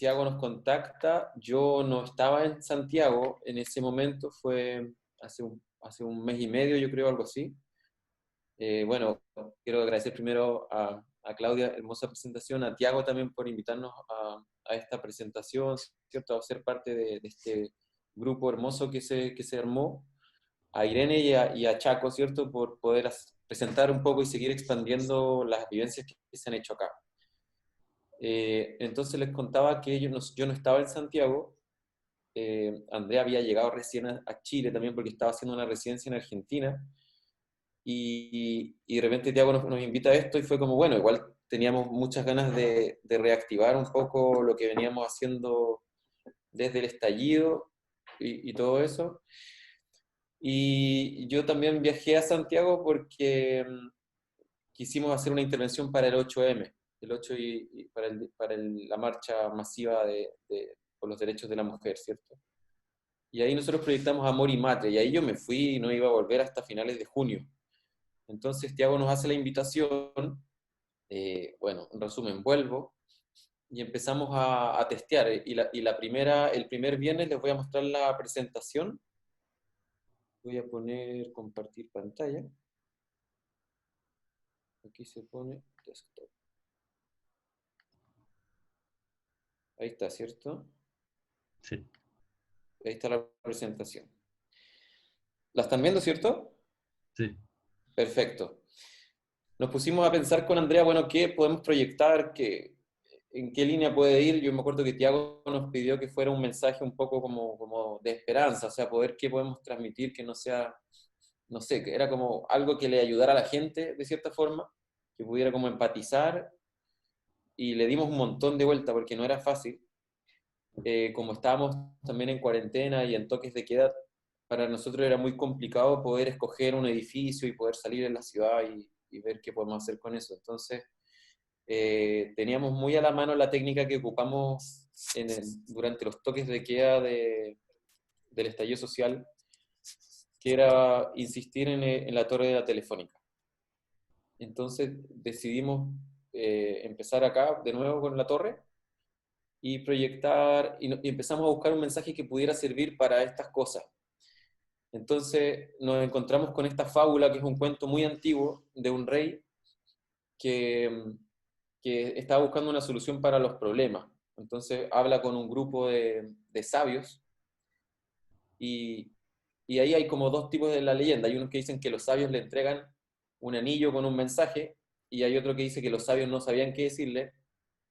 Tiago nos contacta. Yo no estaba en Santiago en ese momento, fue hace un mes y medio, yo creo, algo así. Bueno, quiero agradecer primero a Claudia, hermosa presentación, a Tiago también por invitarnos a esta presentación, ¿cierto? A ser parte de este grupo hermoso que se armó, a Irene y a Chaco, ¿cierto? Por poder presentar un poco y seguir expandiendo las vivencias que se han hecho acá. Entonces les contaba que yo no estaba en Santiago. Andrea había llegado recién a Chile también porque estaba haciendo una residencia en Argentina, y de repente Tiago nos invita a esto y fue como, bueno, igual teníamos muchas ganas de reactivar un poco lo que veníamos haciendo desde el estallido y todo eso. Y yo también viajé a Santiago porque quisimos hacer una intervención para el 8M, el 8 y la marcha masiva por los derechos de la mujer, ¿cierto? Y ahí nosotros proyectamos Amor y Matre, y ahí yo me fui y no iba a volver hasta finales de junio. Entonces Tiago nos hace la invitación, bueno, en resumen, vuelvo, y empezamos a testear. El primer viernes les voy a mostrar la presentación. Voy a poner compartir pantalla. Aquí se pone desktop. Ahí está, ¿cierto? Sí, Ahí está la presentación. ¿La están viendo, cierto? sí. Perfecto. Nos pusimos a pensar con Andrea, bueno, ¿qué podemos proyectar? ¿En qué línea puede ir? Yo me acuerdo que Tiago nos pidió que fuera un mensaje un poco como de esperanza, o sea, poder qué podemos transmitir que no sea, no sé, que era como algo que le ayudara a la gente de cierta forma, que pudiera como empatizar, y le dimos un montón de vuelta porque no era fácil. Como estábamos también en cuarentena y en toques de queda, para nosotros era muy complicado poder escoger un edificio y poder salir en la ciudad y ver qué podemos hacer con eso. Entonces, teníamos muy a la mano la técnica que ocupamos durante los toques de queda del estallido social, que era insistir en la torre de la telefónica. Entonces decidimos empezar acá de nuevo con la torre y proyectar, y empezamos a buscar un mensaje que pudiera servir para estas cosas. Entonces nos encontramos con esta fábula, que es un cuento muy antiguo de un rey que, que estaba buscando una solución para los problemas. Entonces habla con un grupo de sabios, y, y ahí hay como dos tipos de la leyenda. Hay unos que dicen que los sabios le entregan un anillo con un mensaje, y hay otro que dice que los sabios no sabían qué decirle,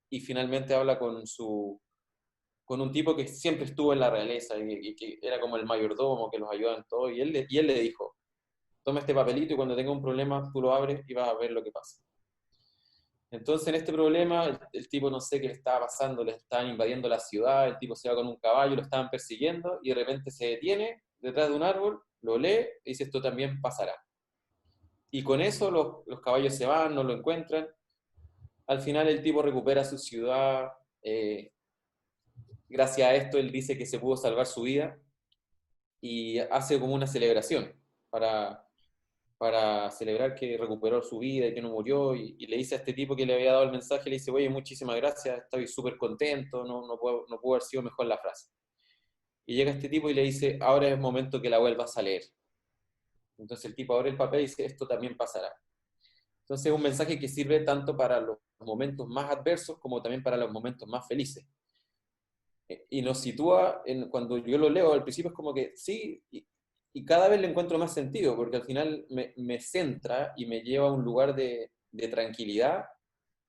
y finalmente habla con un tipo que siempre estuvo en la realeza y que era como el mayordomo que los ayudaba en todo, y él le dijo, toma este papelito y cuando tenga un problema tú lo abres y vas a ver lo que pasa. Entonces en este problema el tipo no sé qué le estaba pasando, le estaban invadiendo la ciudad, el tipo se va con un caballo, lo estaban persiguiendo y de repente se detiene detrás de un árbol, lo lee y dice esto también pasará. Y con eso los caballos se van, no lo encuentran. Al final el tipo recupera su ciudad. Gracias a esto él dice que se pudo salvar su vida y hace como una celebración para, para celebrar que recuperó su vida y que no murió, y le dice a este tipo que le había dado el mensaje, le dice, oye, muchísimas gracias, estoy súper contento, no pudo haber sido mejor la frase. Y llega este tipo y le dice, ahora es momento que la vuelvas a leer. Entonces el tipo abre el papel y dice, esto también pasará. Entonces es un mensaje que sirve tanto para los momentos más adversos como también para los momentos más felices. Y nos sitúa, cuando yo lo leo al principio es como que sí, y cada vez le encuentro más sentido, porque al final me centra y me lleva a un lugar de tranquilidad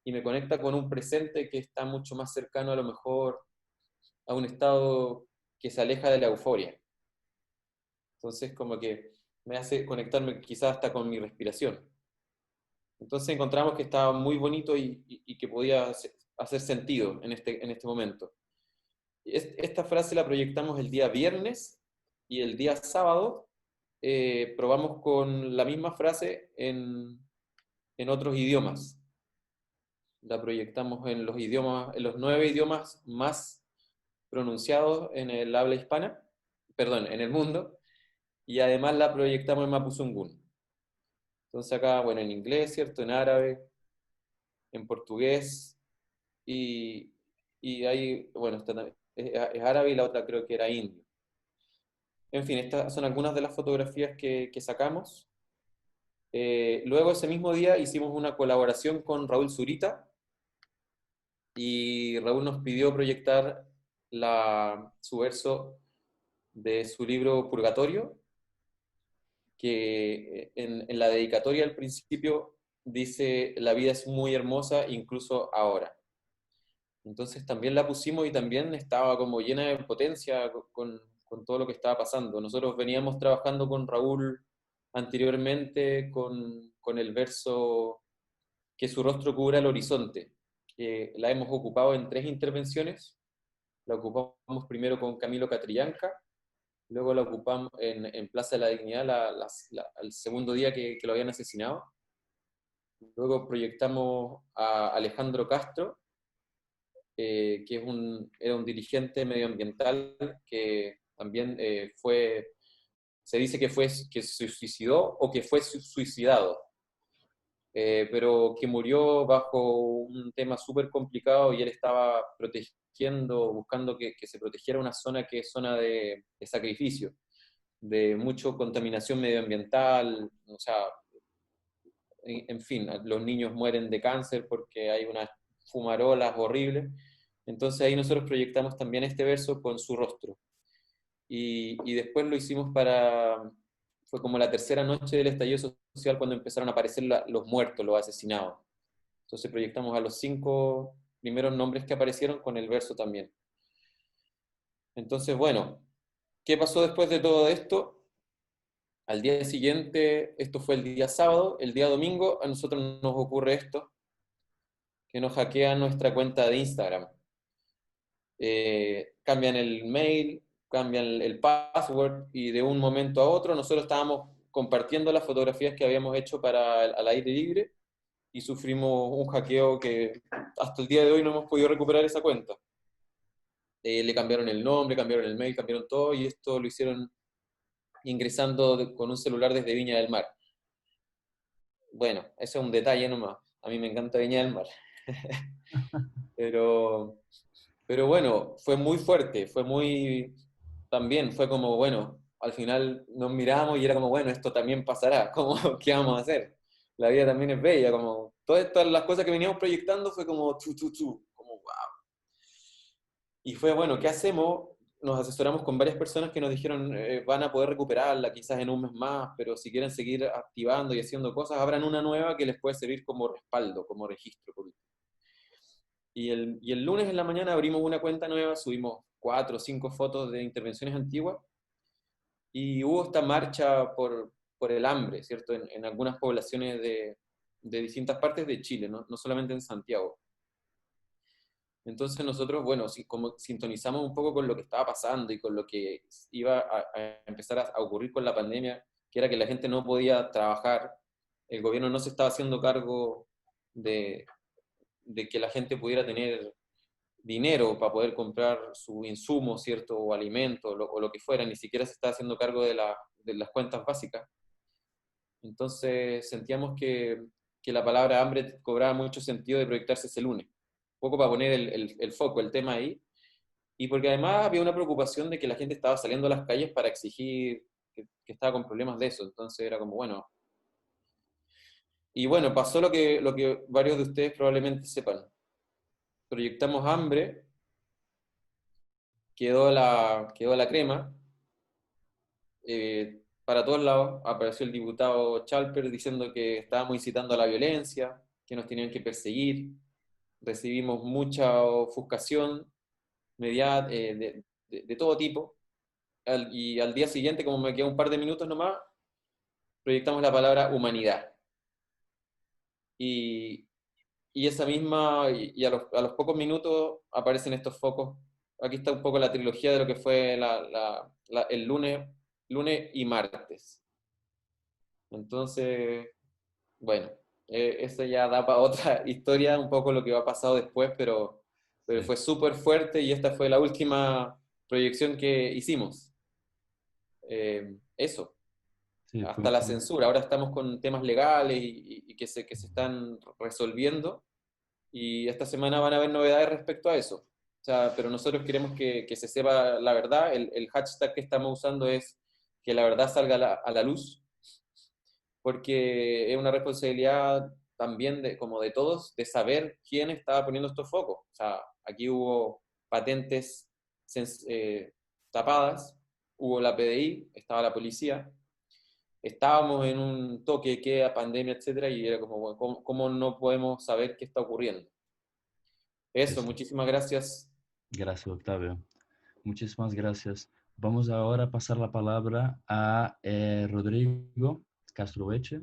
y me conecta con un presente que está mucho más cercano a lo mejor a un estado que se aleja de la euforia. Entonces como que me hace conectarme quizás hasta con mi respiración. Entonces encontramos que estaba muy bonito y que podía hacer sentido en este momento. Esta frase la proyectamos el día viernes, y el día sábado probamos con la misma frase en otros idiomas. La proyectamos en los idiomas, en los 9 idiomas más pronunciados en el habla hispana, perdón, en el mundo, y además la proyectamos en Mapuzungún. Entonces acá, bueno, en inglés, ¿cierto? En árabe, en portugués, y, y ahí, bueno, es árabe y la otra creo que era indio. En fin, estas son algunas de las fotografías que sacamos. Luego ese mismo día hicimos una colaboración con Raúl Zurita y Raúl nos pidió proyectar su verso de su libro Purgatorio, que en la dedicatoria al principio dice: la vida es muy hermosa incluso ahora. Entonces también la pusimos y también estaba como llena de potencia con todo lo que estaba pasando. Nosotros veníamos trabajando con Raúl anteriormente con el verso que su rostro cubra el horizonte, que la hemos ocupado en 3 intervenciones. La ocupamos primero con Camilo Catrillanca, luego la ocupamos en Plaza de la Dignidad al segundo día que lo habían asesinado. Luego proyectamos a Alejandro Castro, que era un dirigente medioambiental que también se dice que se suicidó o que fue suicidado, pero que murió bajo un tema súper complicado y él estaba protegiendo, buscando que se protegiera una zona que es zona de sacrificio, de mucha contaminación medioambiental, o sea, en fin, los niños mueren de cáncer porque hay unas fumarolas horribles. Entonces ahí nosotros proyectamos también este verso con su rostro. Y después lo hicimos fue como la tercera noche del estallido social cuando empezaron a aparecer los muertos, los asesinados. Entonces proyectamos a los 5 primeros nombres que aparecieron con el verso también. Entonces, bueno, ¿qué pasó después de todo esto? Al día siguiente, esto fue el día sábado, el día domingo a nosotros nos ocurre esto, que nos hackean nuestra cuenta de Instagram. Cambian el mail, cambian el password y de un momento a otro nosotros estábamos compartiendo las fotografías que habíamos hecho para al aire libre y sufrimos un hackeo que hasta el día de hoy no hemos podido recuperar esa cuenta. Le cambiaron el nombre, cambiaron el mail, cambiaron todo y esto lo hicieron ingresando con un celular desde Viña del Mar. Bueno, ese es un detalle nomás. A mí me encanta Viña del Mar. Pero, pero bueno, fue muy fuerte, también fue como, bueno, al final nos miramos y era como, bueno, esto también pasará, como, ¿qué vamos a hacer? La vida también es bella, como, todas estas, las cosas que veníamos proyectando fue como, como, wow. Y fue, bueno, ¿qué hacemos? Nos asesoramos con varias personas que nos dijeron, van a poder recuperarla quizás en un mes más, pero si quieren seguir activando y haciendo cosas, abran una nueva que les puede servir como respaldo, como registro. Y el lunes en la mañana abrimos una cuenta nueva, subimos 4 o 5 fotos de intervenciones antiguas y hubo esta marcha por el hambre, ¿cierto? En algunas poblaciones de distintas partes de Chile, no solamente en Santiago. Entonces nosotros, bueno, como sintonizamos un poco con lo que estaba pasando y con lo que iba a empezar a ocurrir con la pandemia, que era que la gente no podía trabajar, el gobierno no se estaba haciendo cargo de que la gente pudiera tener dinero para poder comprar su insumo, ¿cierto? O alimento, o lo que fuera, ni siquiera se está haciendo cargo de las cuentas básicas. Entonces sentíamos que la palabra hambre cobraba mucho sentido de proyectarse ese lunes, un poco para poner el foco, el tema ahí, y porque además había una preocupación de que la gente estaba saliendo a las calles para exigir que estaba con problemas de eso, entonces era como, bueno, y bueno, pasó lo que varios de ustedes probablemente sepan. Proyectamos hambre, quedó la crema, para todos lados. Apareció el diputado Chalper diciendo que estábamos incitando a la violencia, que nos tenían que perseguir. Recibimos mucha ofuscación de todo tipo. Y al día siguiente, como me queda un par de minutos nomás, proyectamos la palabra humanidad. Y, y esa misma, y a los pocos minutos aparecen estos focos. Aquí está un poco la trilogía de lo que fue el lunes y martes. Entonces, bueno, eso ya da para otra historia, un poco lo que va pasado después, pero Sí, fue súper fuerte y esta fue la última proyección que hicimos. Eso, sí, hasta la censura. Ahora estamos con temas legales y que se están resolviendo y esta semana van a haber novedades respecto a eso. sea, pero nosotros queremos que se sepa la verdad. El hashtag que estamos usando es que la verdad salga a la luz, porque es una responsabilidad también como de todos, de saber quién estaba poniendo estos focos. O sea, aquí hubo patentes tapadas, hubo la PDI, estaba la policía, estábamos en un toque de queda, pandemia, etcétera, y era como, bueno, ¿cómo no podemos saber qué está ocurriendo? Eso, Eso. muchísimas gracias. Gracias, Octavio. Muchísimas gracias. Vamos ahora a pasar la palabra a Rodrigo Castroveche.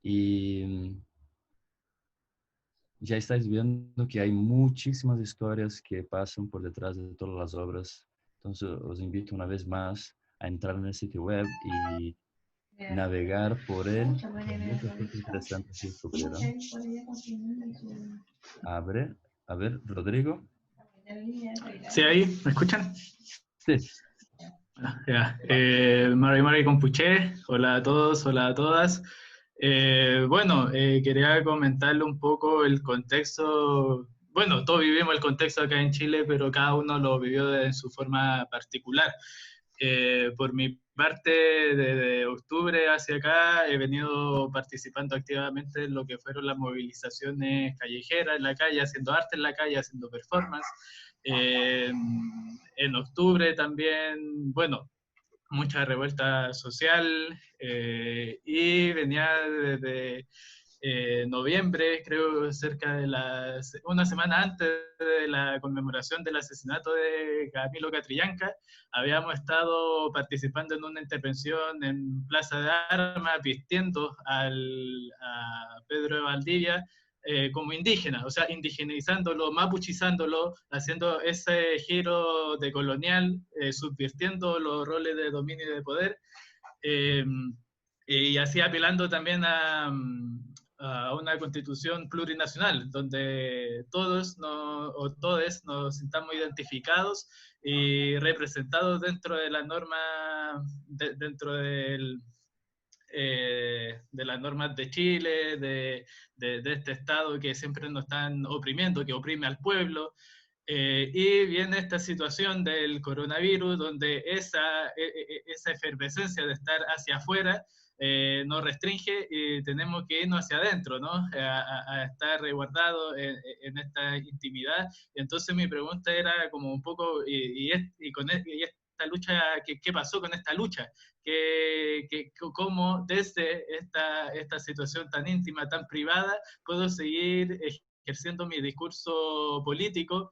Y ya estáis viendo que hay muchísimas historias que pasan por detrás de todas las obras. Entonces, os invito una vez más a entrar en el sitio web y navegar por él. Hay muchas cosas interesantes que descubrieron. Abre. A ver, Rodrigo. ¿Sí ahí? ¿Me escuchan? Sí. Ya. Mari Compuché, hola a todos, hola a todas. Bueno, quería comentarle un poco el contexto. Bueno, todos vivimos el contexto acá en Chile, pero cada uno lo vivió de su forma particular. Por mi parte, desde octubre hacia acá he venido participando activamente en lo que fueron las movilizaciones callejeras en la calle, haciendo arte en la calle, haciendo performance. Eh, en octubre también, bueno, mucha revuelta social y venía desde noviembre, creo, una semana antes de la conmemoración del asesinato de Camilo Catrillanca, habíamos estado participando en una intervención en Plaza de Armas, vistiendo a Pedro de Valdivia como indígena, o sea, indigenizándolo, mapuchizándolo, haciendo ese giro de colonial, subvirtiendo los roles de dominio y de poder, eh, y así apelando también a una constitución plurinacional, donde todos o todes nos sintamos identificados y representados dentro de la norma, dentro de las normas de Chile, de este Estado que siempre nos están oprimiendo, que oprime al pueblo. Y viene esta situación del coronavirus, donde esa efervescencia de estar hacia afuera nos restringe y tenemos que irnos hacia adentro, ¿no? A estar resguardados en esta intimidad. Entonces mi pregunta era como un poco, y esta lucha, ¿qué pasó con esta lucha? ¿Cómo desde esta situación tan íntima, tan privada, puedo seguir ejerciendo mi discurso político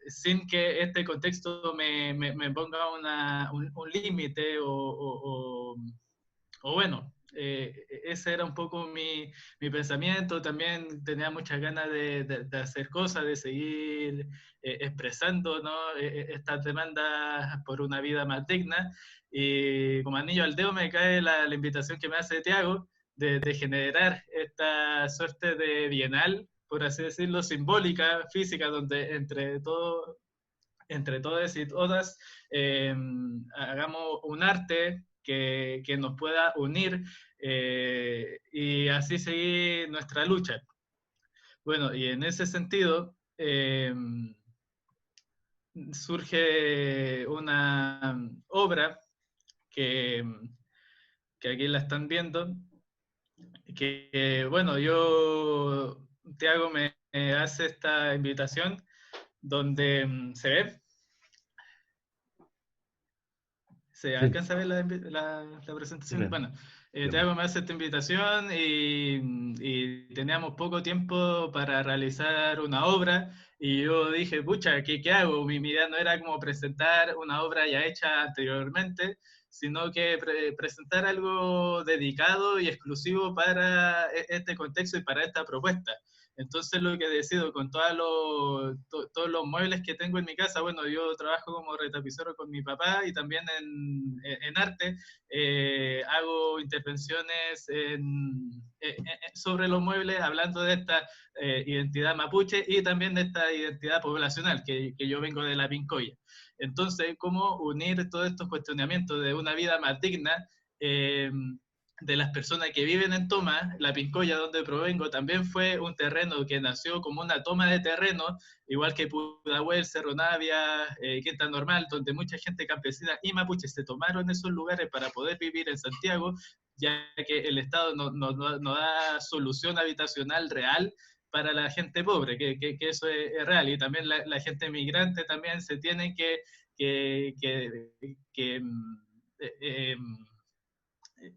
sin que este contexto me ponga un límite o bueno, ese era un poco mi pensamiento. También tenía muchas ganas de hacer cosas, de seguir expresando, ¿no? Estas demandas por una vida más digna. Y como anillo al dedo me cae la invitación que me hace Tiago de generar esta suerte de bienal, por así decirlo, simbólica, física, donde entre todos y todas hagamos un arte que nos pueda unir y así seguir nuestra lucha. Bueno, y en ese sentido surge una obra que, que aquí la están viendo, que bueno, Tiago me hace esta invitación donde se ve. ¿Se Sí, alcanza a ver la presentación? bien. Bueno, Bien. Tiago me hace esta invitación y teníamos poco tiempo para realizar una obra y yo dije, pucha, ¿qué hago? Mi idea no era como presentar una obra ya hecha anteriormente, sino que presentar algo dedicado y exclusivo para este contexto y para esta propuesta. Entonces lo que decido con todos los muebles que tengo en mi casa, bueno, yo trabajo como retapicero con mi papá y también en arte, hago intervenciones sobre los muebles hablando de esta identidad mapuche y también de esta identidad poblacional, que yo vengo de la Pincoya. Entonces, ¿cómo unir todos estos cuestionamientos de una vida más digna? de las personas que viven en Toma, la Pincoya donde provengo, también fue un terreno que nació como una toma de terreno, igual que Pudahuel, Cerro Navia, Quinta Normal, donde mucha gente campesina y mapuche se tomaron esos lugares para poder vivir en Santiago, ya que el Estado no da solución habitacional real para la gente pobre, que eso es real, y también la gente migrante también se tiene que, que eh,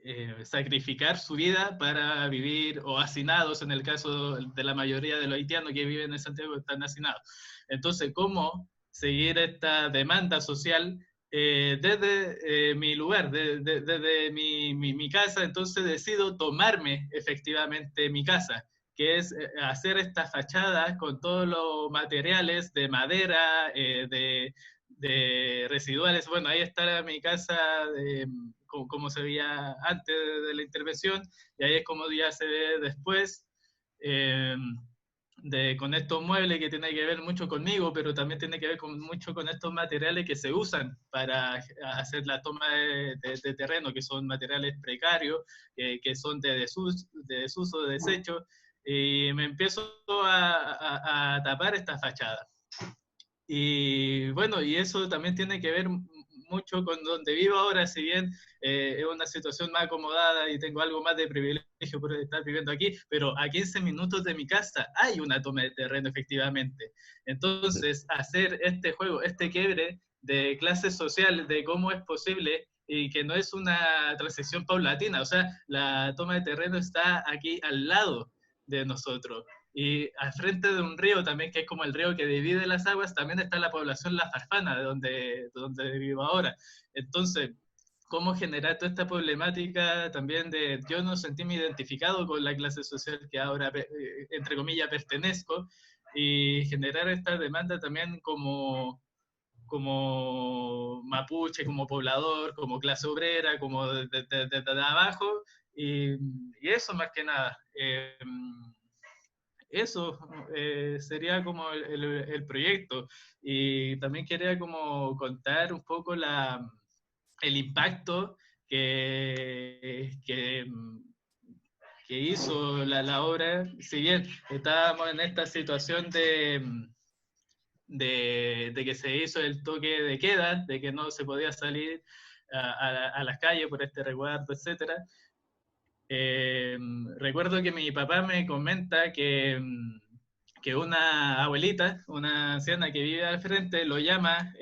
eh, sacrificar su vida para vivir, o hacinados, en el caso de la mayoría de los haitianos que viven en Santiago, están hacinados. Entonces, ¿cómo seguir esta demanda social desde mi lugar, desde mi casa? Entonces decido tomarme efectivamente mi casa, que es hacer estas fachadas con todos los materiales de madera, de residuales. Bueno, ahí está mi casa como se veía antes de la intervención, y ahí es como ya se ve después, eh, con estos muebles que tiene que ver mucho conmigo, pero también tiene que ver mucho con estos materiales que se usan para hacer la toma de terreno, que son materiales precarios, que son de desuso, de desecho, y me empiezo a tapar esta fachada. Y bueno, y eso también tiene que ver mucho con donde vivo ahora, si bien es una situación más acomodada y tengo algo más de privilegio por estar viviendo aquí, pero a 15 minutos de mi casa hay una toma de terreno efectivamente. Entonces, hacer este juego, este quiebre de clase social, de cómo es posible y que no es una transición paulatina, o sea, la toma de terreno está aquí al lado de nosotros. Y al frente de un río también, que es como el río que divide las aguas, también está la población La Farfana, donde vivo ahora. Entonces, ¿cómo generar toda esta problemática también de yo no sentirme identificado con la clase social que ahora, entre comillas, pertenezco, y generar esta demanda también como mapuche, como poblador, como clase obrera, como de abajo, y eso más que nada. Eso sería como el proyecto. Y también quería como contar un poco el impacto que hizo la obra. Si bien estábamos en esta situación de que se hizo el toque de queda, de que no se podía salir a las calles por este resguardo, etcétera. Recuerdo que mi papá me comenta que una abuelita, una anciana que vive al frente, lo llama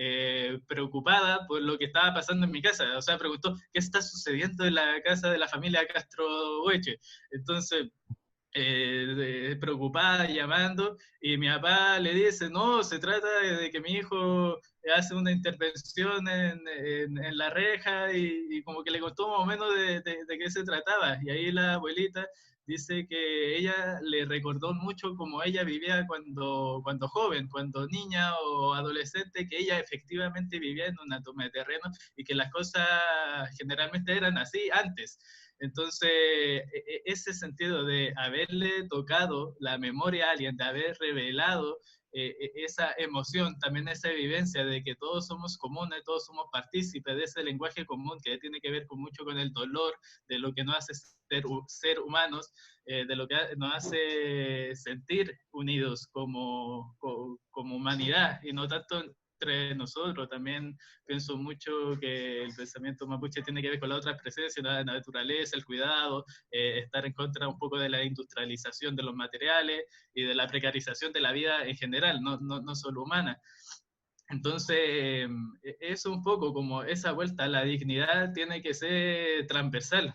preocupada por lo que estaba pasando en mi casa. O sea, preguntó, ¿qué está sucediendo en la casa de la familia Castro Hueche? Entonces, preocupada, llamando, y mi papá le dice, no, se trata de que mi hijo hace una intervención en la reja, y como que le contó más o menos de qué se trataba, y ahí la abuelita dice que ella le recordó mucho como ella vivía cuando joven, cuando niña o adolescente, que ella efectivamente vivía en una toma de terreno y que las cosas generalmente eran así antes. Entonces, ese sentido de haberle tocado la memoria a alguien, de haber revelado esa emoción, también esa vivencia de que todos somos comunes, todos somos partícipes de ese lenguaje común que tiene que ver mucho con el dolor, de lo que nos hace ser humanos, de lo que nos hace sentir unidos como humanidad, y no tanto entre nosotros. También pienso mucho que el pensamiento mapuche tiene que ver con la otra presencia, la naturaleza, el cuidado, estar en contra un poco de la industrialización de los materiales y de la precarización de la vida en general, no solo humana. Entonces, eso un poco como esa vuelta a la dignidad tiene que ser transversal,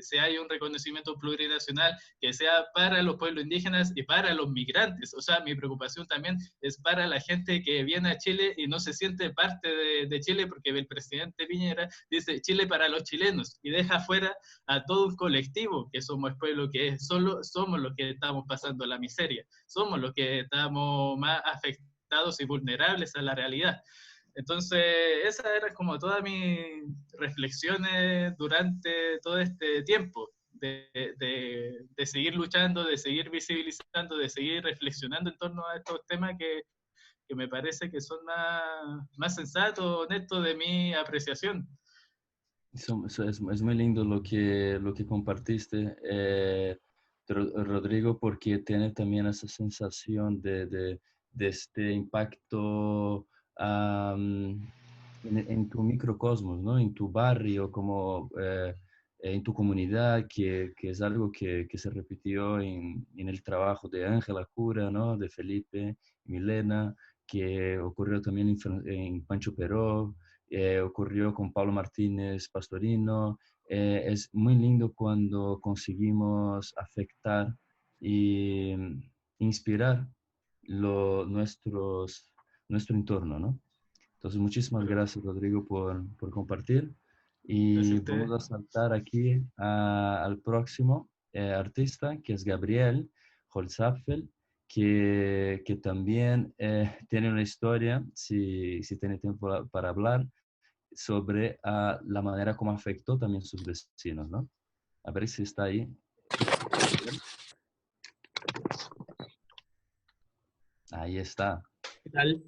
si hay un reconocimiento plurinacional que sea para los pueblos indígenas y para los migrantes. O sea, mi preocupación también es para la gente que viene a Chile y no se siente parte de Chile, porque el presidente Piñera dice Chile para los chilenos y deja fuera a todo un colectivo que somos el pueblo, que solo somos los que estamos pasando la miseria, somos los que estamos más afectados y vulnerables a la realidad. Entonces, esas eran como todas mis reflexiones durante todo este tiempo, de seguir luchando, de seguir visibilizando, de seguir reflexionando en torno a estos temas que me parece que son más sensatos, honestos de mi apreciación. Es muy lindo lo que compartiste, Rodrigo, porque tiene también esa sensación de este impacto en tu microcosmos, ¿no? En tu barrio, como en tu comunidad, que es algo que se repitió en el trabajo de Ángela Cura, ¿no? De Felipe, Milena, que ocurrió también en Pancho Peró, ocurrió con Pablo Martínez Pastorino. Es muy lindo cuando conseguimos afectar e inspirar nuestro entorno, ¿no? Entonces, muchísimas Pero gracias, Rodrigo, por compartir. gracias a Y ustedes. vamos a saltar aquí al próximo artista, que es Gabriel Holzapfel, que también tiene una historia, si tiene tiempo para hablar, sobre la manera como afectó también sus vecinos, ¿no? A ver si está ahí. Ahí está, ¿Qué tal?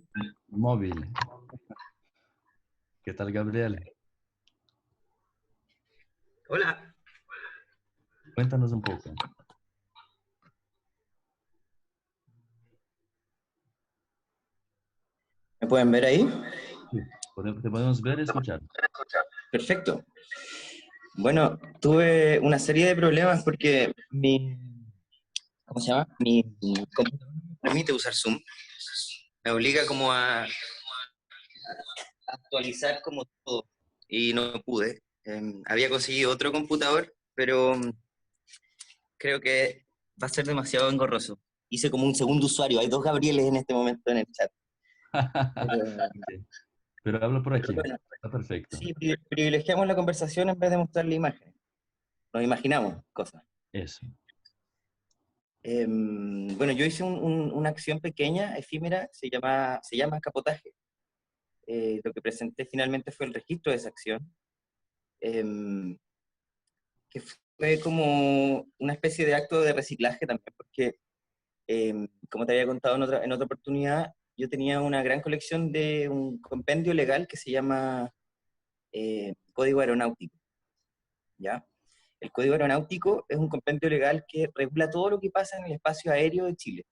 móvil. ¿Qué tal, Gabriel? Hola. Cuéntanos un poco. ¿Me pueden ver ahí? Sí, te podemos ver y escuchar. Perfecto. Bueno, tuve una serie de problemas porque ¿cómo se llama? Mi computador no me permite usar Zoom. Me obliga como a actualizar como todo y no pude. Había conseguido otro computador, pero creo que va a ser demasiado engorroso. Hice como un segundo usuario. Hay dos Gabrieles en este momento en el chat. Pero, Sí, pero hablo por pero aquí. bueno, Está perfecto. sí, privilegiamos la conversación en vez de mostrarle imágenes. Nos imaginamos cosas. Eso. Bueno, yo hice una acción pequeña, efímera, se llama capotaje. Lo que presenté finalmente fue el registro de esa acción, em, que fue como una especie de acto de reciclaje también, porque, como te había contado en otra oportunidad, yo tenía una gran colección de un compendio legal que se llama Código Aeronáutico, ¿ya? El Código Aeronáutico es un compendio legal que regula todo lo que pasa en el espacio aéreo de Chile.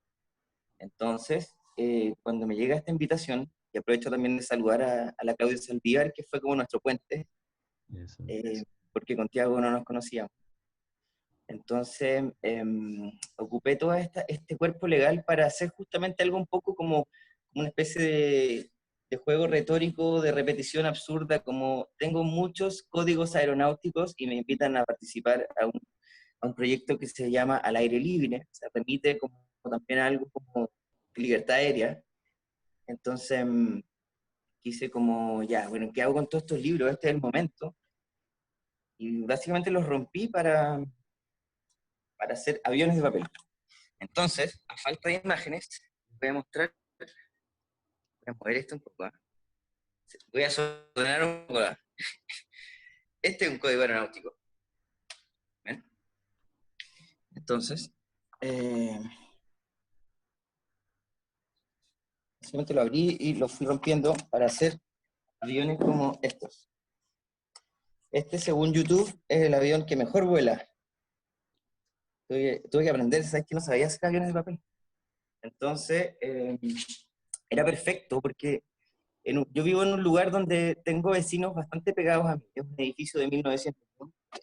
Entonces, cuando me llega esta invitación, y aprovecho también de saludar a la Claudia Saldívar, que fue como nuestro puente, Eso. porque con Tiago no nos conocíamos. Entonces, ocupé todo este cuerpo legal para hacer justamente algo un poco como una especie de juego retórico, de repetición absurda, como tengo muchos códigos aeronáuticos y me invitan a participar a un proyecto que se llama Al Aire Libre, o sea, permite como también algo como libertad aérea. Entonces, quise como, ya, bueno, ¿qué hago con todos estos libros? Este es el momento. Y básicamente los rompí para hacer aviones de papel. Entonces, a falta de imágenes, voy a mostrar, voy a mover esto un poco. Voy a sonar un poco. Este es un código aeronáutico. ¿Ven? Entonces, simplemente lo abrí y lo fui rompiendo para hacer aviones como estos. Este, según YouTube, es el avión que mejor vuela. Tuve que aprender, ¿sabes que no sabía hacer aviones de papel? Entonces, era perfecto porque yo vivo en un lugar donde tengo vecinos bastante pegados a mí. Es un edificio de 1900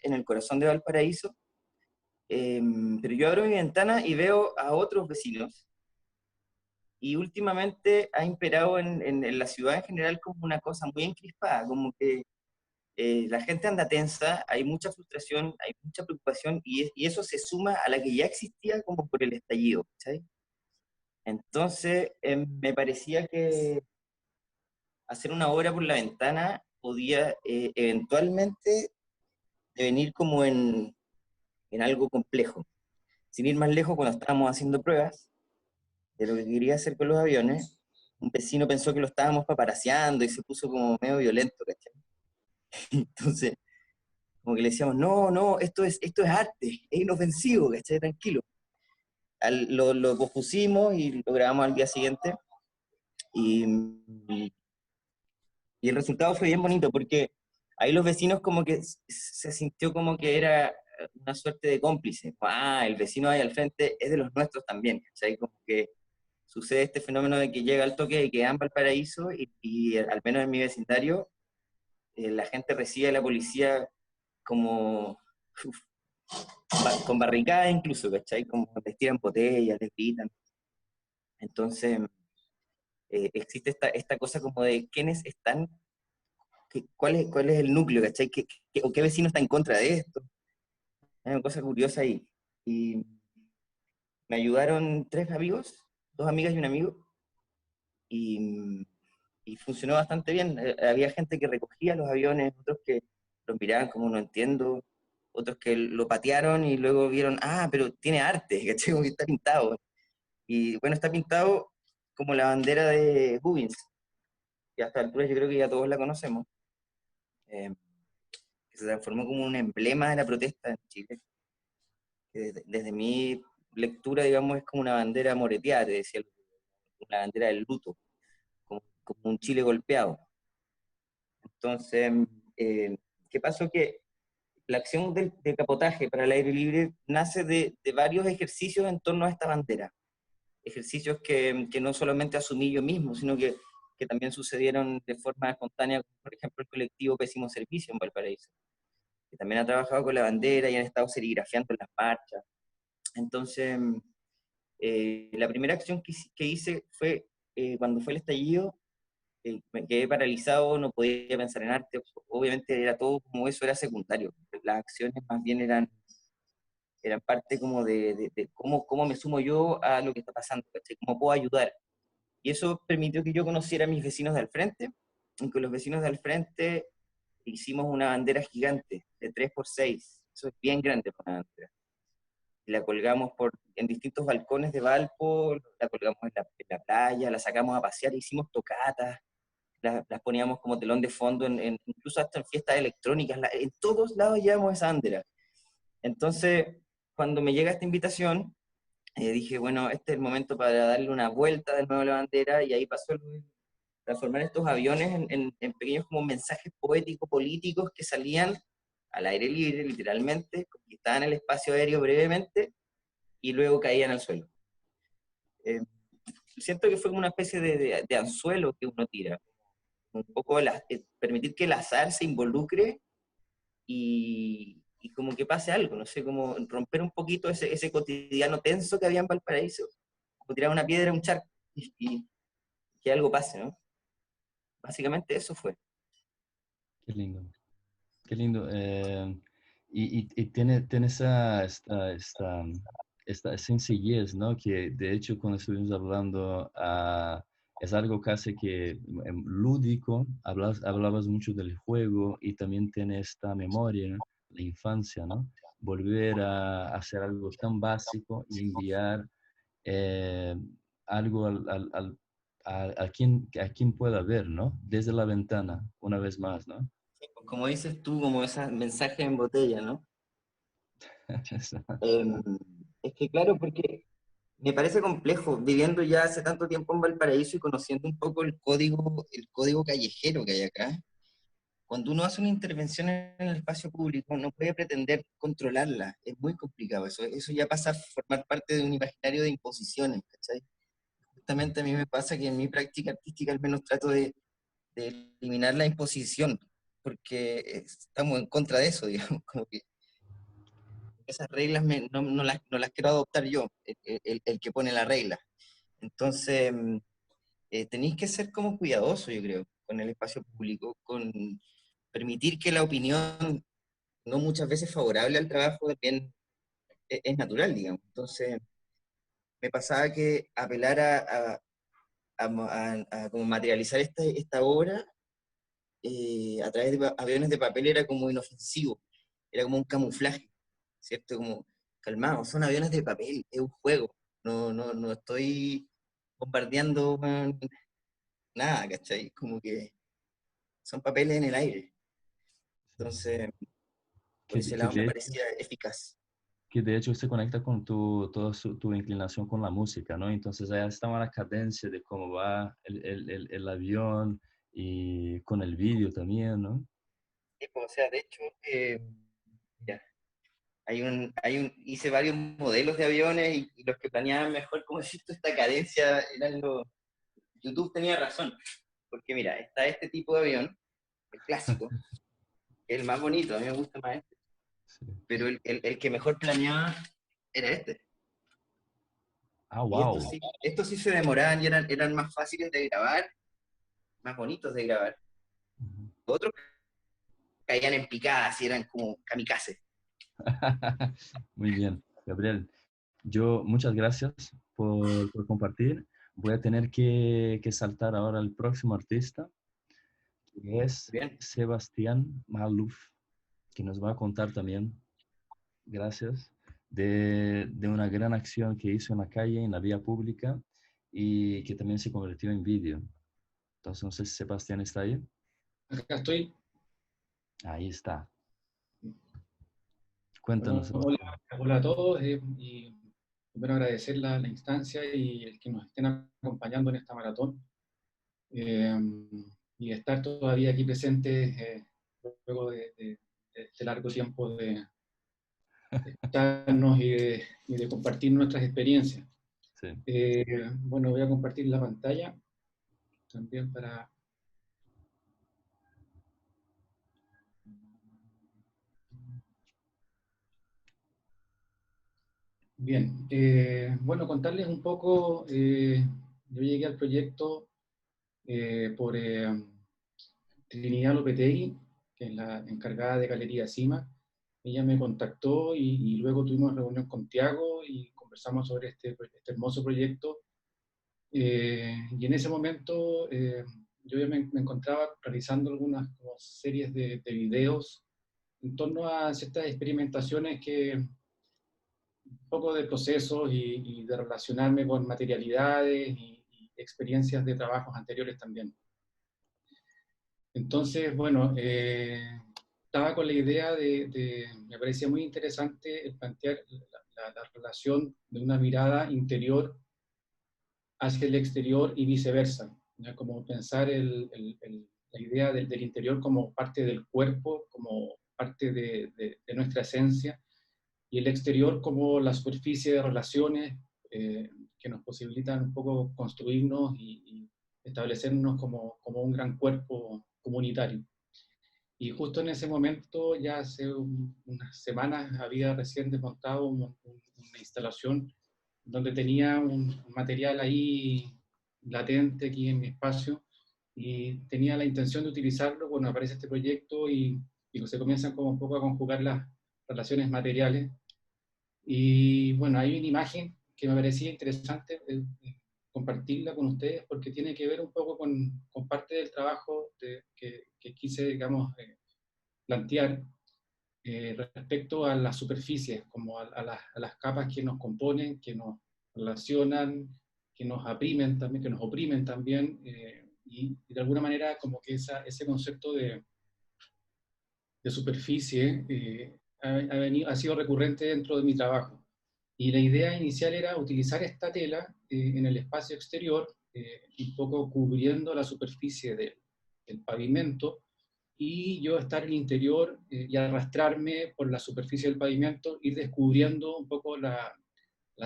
en el corazón de Valparaíso. Pero yo abro mi ventana y veo a otros vecinos. Y últimamente ha imperado en la ciudad en general como una cosa muy encrispada, como que la gente anda tensa, hay mucha frustración, hay mucha preocupación, y eso se suma a la que ya existía como por el estallido, ¿sabes? Entonces, me parecía que hacer una obra por la ventana podía eventualmente devenir como en algo complejo. Sin ir más lejos, cuando estábamos haciendo pruebas de lo que quería hacer con los aviones, un vecino pensó que lo estábamos paparaseando y se puso como medio violento, ¿cachai? Entonces, como que le decíamos, no, no, esto es arte, es inofensivo, ¿cachai? Tranquilo. Lo pospusimos y lo grabamos al día siguiente, y, y el resultado fue bien bonito porque ahí los vecinos como que se sintió como que era una suerte de cómplice. Ah, el vecino ahí al frente es de los nuestros también, ¿cachai? Como que sucede este fenómeno de que llega al toque de queda en Valparaíso y al menos en mi vecindario, la gente recibe a la policía como uf, con barricadas incluso, ¿cachai? Como les tiran botellas, les gritan. Entonces, existe esta cosa como de quiénes están, cuál es el núcleo, ¿cachai? ¿O qué vecino está en contra de esto? Es una cosa curiosa ahí. Y me ayudaron tres amigos, dos amigas y un amigo, y, y funcionó bastante bien. Había gente que recogía los aviones, otros que los miraban como no entiendo, otros que lo patearon y luego vieron, ah, pero tiene arte, ¿cachai? Como que está pintado. Y bueno, está pintado como la bandera de Gubbins, que hasta altura yo creo que ya todos la conocemos, eh, que se transformó como un emblema de la protesta en Chile. Que desde mi lectura, digamos, es como una bandera moreteada, te decía, una bandera del luto, como un Chile golpeado. Entonces, ¿qué pasó? Que la acción de capotaje para el aire libre nace de varios ejercicios en torno a esta bandera. Ejercicios que no solamente asumí yo mismo, sino que también sucedieron de forma espontánea, por ejemplo, el colectivo Pésimo Servicio en Valparaíso, que también ha trabajado con la bandera y han estado serigrafiando en las marchas. Entonces, la primera acción que hice fue, cuando fue el estallido, me quedé paralizado, no podía pensar en arte, obviamente era todo como eso, era secundario. Las acciones más bien eran parte como de cómo me sumo yo a lo que está pasando, ¿cachai? ¿Cómo puedo ayudar? Y eso permitió que yo conociera a mis vecinos de al frente, y con los vecinos de al frente hicimos una bandera gigante de 3 por 6. Eso es bien grande para una bandera. Y la colgamos en distintos balcones de Valpo, la colgamos en la playa, la sacamos a pasear, hicimos tocatas, las poníamos como telón de fondo, incluso hasta en fiestas electrónicas, en todos lados llevamos esa bandera. Entonces, cuando me llega esta invitación, dije, bueno, este es el momento para darle una vuelta de nuevo a la bandera, y ahí pasó transformar estos aviones en pequeños como mensajes poéticos, políticos que salían al aire libre, literalmente, conquistaban el espacio aéreo brevemente y luego caían al suelo. Siento que fue como una especie de anzuelo que uno tira, un poco permitir que el azar se involucre y como que pase algo, no sé, como romper un poquito ese cotidiano tenso que había en Valparaíso, como tirar una piedra a un charco y que algo pase, ¿no? Básicamente eso fue. Qué lindo, qué lindo. Y tiene esta sencillez, ¿no? Que de hecho cuando estuvimos hablando, es algo casi que lúdico, hablabas mucho del juego y también tiene esta memoria, la infancia, ¿no? Volver a hacer algo tan básico y enviar eh, algo a quien pueda ver, ¿no? Desde la ventana, una vez más, ¿no? Como dices tú, como ese mensaje en botella, ¿no? Exacto. Eh, es que claro, porque me parece complejo, viviendo ya hace tanto tiempo en Valparaíso y conociendo un poco el código callejero que hay acá. Cuando uno hace una intervención en el espacio público, no puede pretender controlarla, es muy complicado. Eso ya pasa a formar parte de un imaginario de imposiciones, ¿cachai? Justamente a mí me pasa que en mi práctica artística al menos trato de eliminar la imposición, porque estamos en contra de eso, digamos, como que esas reglas no las quiero adoptar yo, el que pone la regla. Entonces, tenéis que ser como cuidadoso, yo creo, con el espacio público, con permitir que la opinión, no muchas veces favorable al trabajo, también es natural, digamos. Entonces, me pasaba que apelar a como materializar esta obra a través de aviones de papel era como inofensivo, era como un camuflaje, ¿cierto? Como, calmado, son aviones de papel, es un juego, no estoy bombardeando nada, ¿cachai? Como que son papeles en el aire. Entonces, por Que, ese que lado me de parecía eficaz. que de hecho se conecta con toda tu inclinación con la música, ¿no? Entonces ahí está la cadencia de cómo va el avión y con el vídeo también, ¿no? O sea, de hecho, ya, hice varios modelos de aviones y los que planeaban mejor, como decirte, esta cadencia eran los... YouTube tenía razón, porque mira, está este tipo de avión, el clásico, que es el más bonito, a mí me gusta más este, Sí. pero el que mejor planeaba era este. Ah, Y wow. estos sí se demoraban y eran más fáciles de grabar, más bonitos de grabar. Otros caían en picadas y eran como kamikaze. Muy bien, Gabriel. Yo, muchas gracias por compartir. Voy a tener que saltar ahora al próximo artista, que es Bien, Sebastián Maluf, que nos va a contar también, gracias, de una gran acción que hizo en la calle, en la vía pública, y que también se convirtió en vídeo. Entonces, no sé si Sebastián está ahí. Acá estoy. Ahí está. Bueno, Cuéntanos, Sebastián. hola a todos y primero agradecer la instancia y el que nos estén acompañando en esta maratón eh, y estar todavía aquí presentes luego de este largo tiempo de escucharnos y de compartir nuestras experiencias. Sí. Bueno, voy a compartir la pantalla también para... Bien, bueno, contarles un poco, yo llegué al proyecto por Trinidad Lopetegui, que es la encargada de Galería Cima. Ella me contactó y luego tuvimos reunión con Tiago y conversamos sobre este hermoso proyecto. Y en ese momento yo ya me encontraba realizando algunas como series de videos en torno a ciertas experimentaciones un poco de procesos y de relacionarme con materialidades y experiencias de trabajos anteriores también. Entonces, bueno, estaba con la idea me parecía muy interesante el plantear la relación de una mirada interior hacia el exterior y viceversa, ¿ya? Como pensar la idea del interior como parte del cuerpo, como parte de nuestra esencia, y el exterior como la superficie de relaciones que nos posibilitan un poco construirnos y establecernos como un gran cuerpo comunitario. Y justo en ese momento, ya hace unas semanas, había recién desmontado una instalación donde tenía un material ahí latente aquí en mi espacio y tenía la intención de utilizarlo. Bueno, aparece este proyecto y se comienzan como un poco a conjugar las relaciones materiales. Y bueno, hay una imagen que me parecía interesante compartirla con ustedes porque tiene que ver un poco con parte del trabajo que quise, digamos, plantear respecto a las superficies, como a las capas que nos componen, que nos relacionan, que nos oprimen también, y de alguna manera como que ese concepto de superficie ha sido recurrente dentro de mi trabajo. Y la idea inicial era utilizar esta tela en el espacio exterior, un poco cubriendo la superficie del pavimento, y yo estar en el interior y arrastrarme por la superficie del pavimento, ir descubriendo un poco la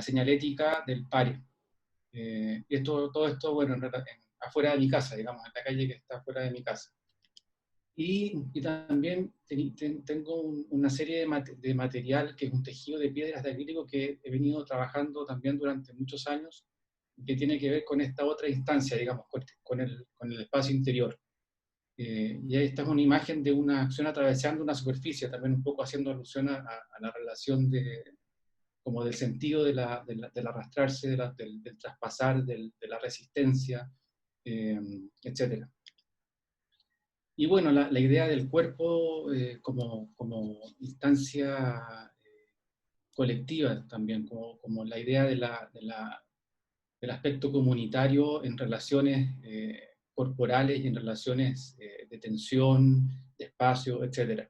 señalética del pare. Y todo esto, bueno, afuera de mi casa, digamos, en la calle que está afuera de mi casa. Y también tengo una serie de material que es un tejido de piedras de acrílico que he venido trabajando también durante muchos años, que tiene que ver con esta otra instancia, digamos, con el espacio interior. Y esta es una imagen de una acción atravesando una superficie, también un poco haciendo alusión a la relación como del sentido del arrastrarse, del traspasar, de la resistencia, etc. Y bueno, la idea del cuerpo como instancia colectiva también, como la idea del aspecto comunitario en relaciones corporales y en relaciones de tensión, de espacio, etc.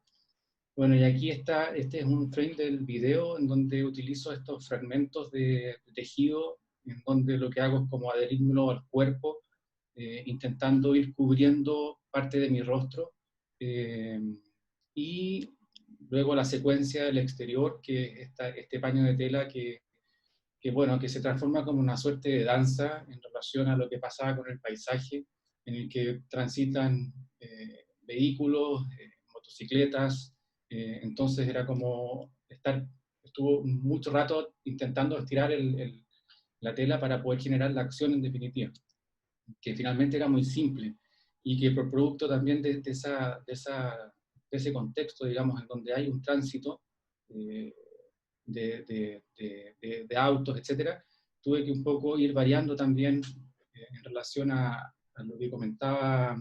Bueno, y aquí este es un frame del video en donde utilizo estos fragmentos de tejido, en donde lo que hago es como adherírmelo al cuerpo, intentando ir cubriendo parte de mi rostro, y luego la secuencia del exterior, que es este paño de tela bueno, que se transforma como una suerte de danza en relación a lo que pasaba con el paisaje, en el que transitan vehículos, motocicletas, entonces era como estuvo mucho rato intentando estirar la tela para poder generar la acción en definitiva, que finalmente era muy simple, y que por producto también de ese contexto, digamos, en donde hay un tránsito, eh, de autos, etcétera, tuve que un poco ir variando también en relación a lo que comentaba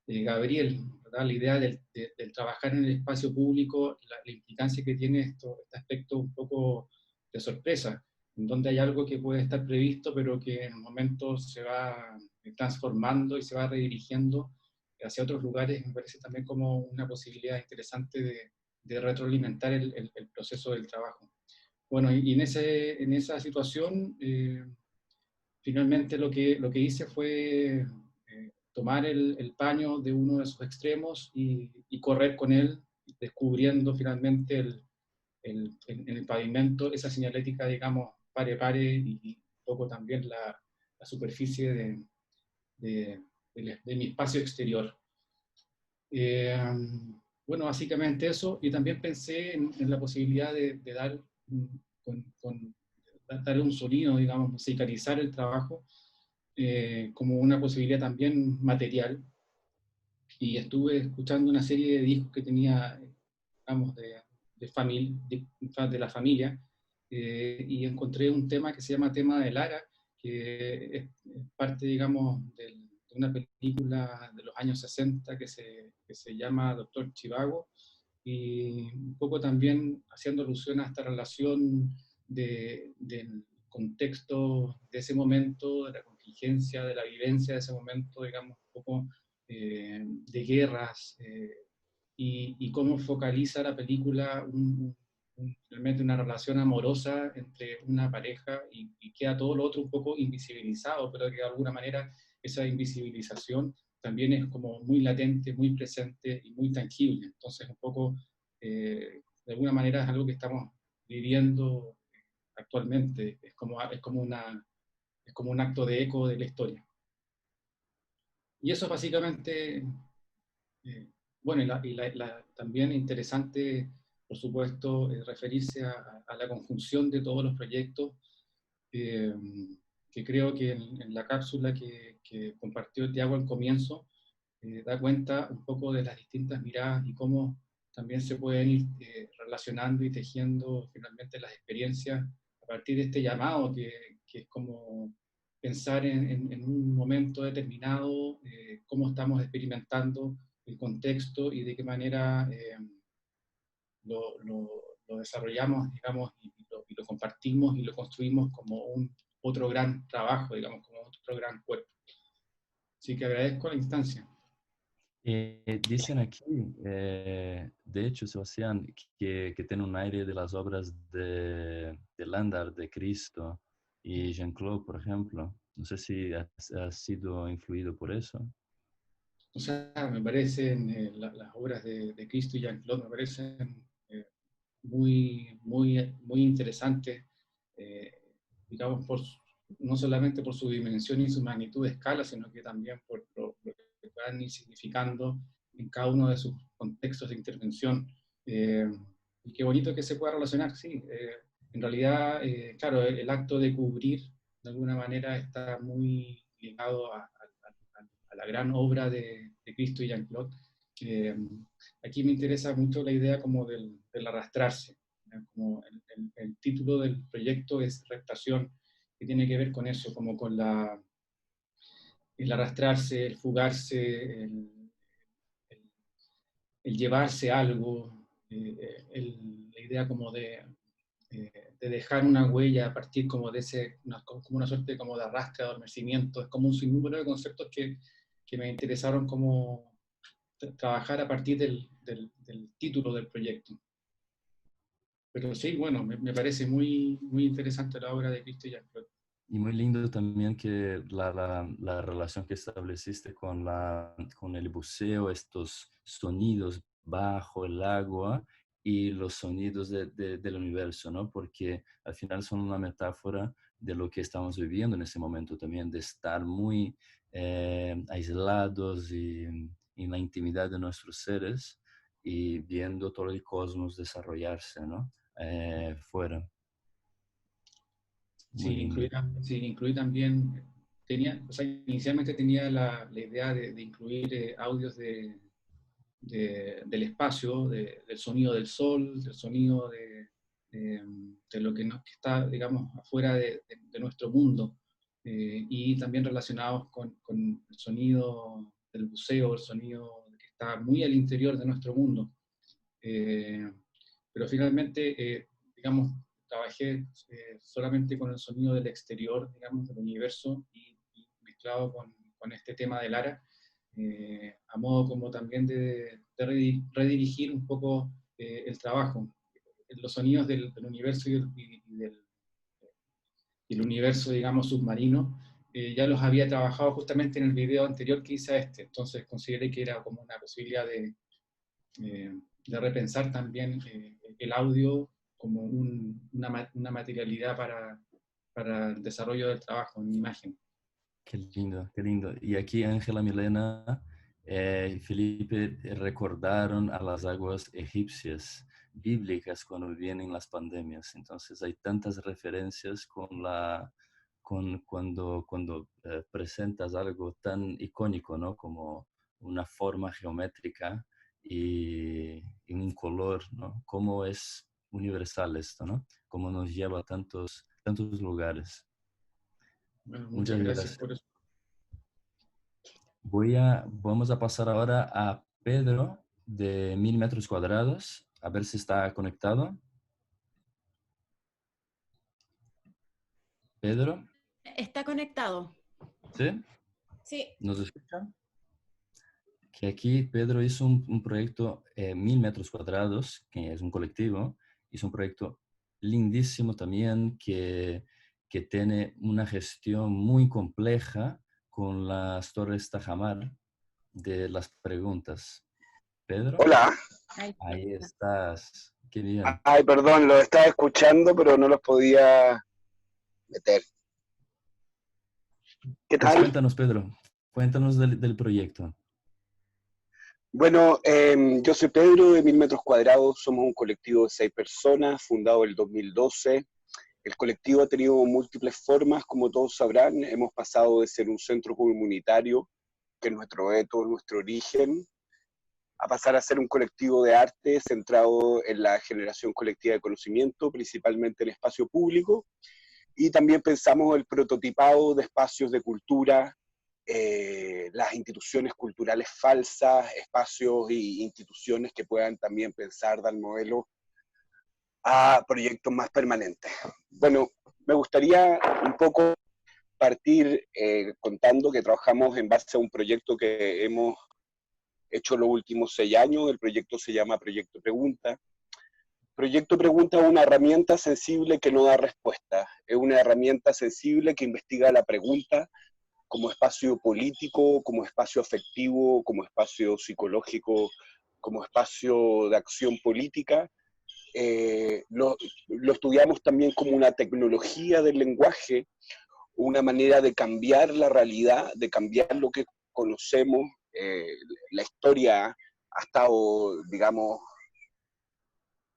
Gabriel, ¿verdad? La idea del trabajar en el espacio público, la implicancia que tiene este aspecto un poco de sorpresa, en donde hay algo que puede estar previsto, pero que en un momento se va transformando y se va redirigiendo hacia otros lugares. Me parece también como una posibilidad interesante de retroalimentar el proceso del trabajo. Bueno, y en esa situación, finalmente lo que hice fue tomar el paño de uno de sus extremos y correr con él, descubriendo finalmente en el pavimento esa señalética, digamos, pare-pare, y un poco también la superficie de mi espacio exterior. Bueno, básicamente eso, y también pensé en la posibilidad de dar, darle un sonido, digamos, musicalizar el trabajo como una posibilidad también material, y estuve escuchando una serie de discos que tenía, digamos, de la familia, y encontré un tema que se llama Tema de Lara, que es parte, digamos, de una película de los años 60 que se llama Doctor Chivago, y un poco también haciendo alusión a esta relación del contexto de ese momento, de la contingencia, de la vivencia de ese momento, digamos, un poco de guerras, y cómo focaliza la película realmente una relación amorosa entre una pareja, y queda todo lo otro un poco invisibilizado, pero que de alguna manera esa invisibilización también es como muy latente, muy presente y muy tangible. Entonces, un poco, de alguna manera es algo que estamos viviendo actualmente, es como un acto de eco de la historia. Y eso básicamente, bueno, también interesante, por supuesto, referirse a la conjunción de todos los proyectos, eh, que creo que en la cápsula que compartió Tiago al comienzo, da cuenta un poco de las distintas miradas y cómo también se pueden ir relacionando y tejiendo finalmente las experiencias a partir de este llamado, que es como pensar en un momento determinado, cómo estamos experimentando el contexto y de qué manera lo desarrollamos, digamos, y lo compartimos y lo construimos como un otro gran trabajo, digamos, como otro gran cuerpo. Así que agradezco la instancia. Dicen aquí, de hecho, Sebastián, que tiene un aire de las obras de Landar, de Cristo y Jean-Claude, por ejemplo. No sé si has sido influido por eso. O sea, me parecen las obras de Cristo y Jean-Claude, me parecen muy interesantes, eh, digamos, no solamente por su dimensión y su magnitud de escala, sino que también por lo que puedan ir significando en cada uno de sus contextos de intervención. Eh, y qué bonito que se pueda relacionar, sí. En realidad, claro, el acto de cubrir, de alguna manera, está muy ligado a la gran obra de Cristo y Jean-Claude. Aquí me interesa mucho la idea como del arrastrarse, ¿no? Como el título del proyecto es Reptación, que tiene que ver con eso, como con el arrastrarse, el fugarse, el llevarse algo, la idea como de dejar una huella a partir como de como una suerte como de arrastre, de adormecimiento. Es como un sinnúmero de conceptos que me interesaron como trabajar a partir del título del proyecto. Pero sí, bueno, me parece muy interesante la obra de Cristo y Jean-Claude. Y muy lindo también que la relación que estableciste con el buceo, estos sonidos bajo el agua y los sonidos del universo, ¿no? Porque al final son una metáfora de lo que estamos viviendo en ese momento también, de estar muy aislados y en la intimidad de nuestros seres y viendo todo el cosmos desarrollarse, ¿no? Fuera. Muy lindo. Sí, incluí también, o sea, inicialmente tenía la idea de incluir audios del espacio, del sonido del sol, del sonido de lo que, que está, digamos, afuera de nuestro mundo, y también relacionados con el sonido del buceo, el sonido que está muy al interior de nuestro mundo. Pero finalmente, digamos, trabajé solamente con el sonido del exterior, digamos, del universo, y mezclado con este tema del ARA, a modo como también de redirigir un poco el trabajo. Los sonidos del universo y del universo, digamos, submarino, ya los había trabajado justamente en el video anterior que hice a este, entonces consideré que era como una posibilidad de repensar también el audio como una materialidad para el desarrollo del trabajo en imagen. Qué lindo, qué lindo. Y aquí Ángela, Milena y Felipe recordaron a las aguas egipcias, bíblicas, cuando vienen las pandemias. Entonces hay tantas referencias cuando presentas algo tan icónico, ¿no? Como una forma geométrica y un color, ¿no? Cómo es universal esto, ¿no? Cómo nos lleva a tantos lugares. Bueno, Muchas muchas gracias gracias. por eso. Vamos a pasar ahora a Pedro de 1000 metros cuadrados, a ver si está conectado. Pedro, Está conectado. ¿sí? Sí. ¿Nos escuchan? Que aquí Pedro hizo un proyecto 1000 metros cuadrados, que es un colectivo, hizo un proyecto lindísimo también que tiene una gestión muy compleja con las torres Tajamar de las preguntas. Pedro, Hola. ahí estás. Qué bien. Ay, perdón, los estaba escuchando, pero no los podía meter. ¿Qué Pues tal? cuéntanos, Pedro, cuéntanos del proyecto. Bueno, yo soy Pedro, de 1000 metros cuadrados. Somos un colectivo de 6 personas, fundado en el 2012. El colectivo ha tenido múltiples formas, como todos sabrán. Hemos pasado de ser un centro comunitario, que es nuestro veto, nuestro origen, a pasar a ser un colectivo de arte centrado en la generación colectiva de conocimiento, principalmente en espacio público, y también pensamos el prototipado de espacios de cultura, las instituciones culturales falsas, espacios e instituciones que puedan también pensar, dar modelo a proyectos más permanentes. Bueno, me gustaría un poco partir contando que trabajamos en base a un proyecto que hemos hecho los últimos 6 años. El proyecto se llama Proyecto Pregunta. Proyecto Pregunta es una herramienta sensible que no da respuesta. Es una herramienta sensible que investiga la pregunta como espacio político, como espacio afectivo, como espacio psicológico, como espacio de acción política. Lo estudiamos también como una tecnología del lenguaje, una manera de cambiar la realidad, de cambiar lo que conocemos. La historia ha estado, digamos,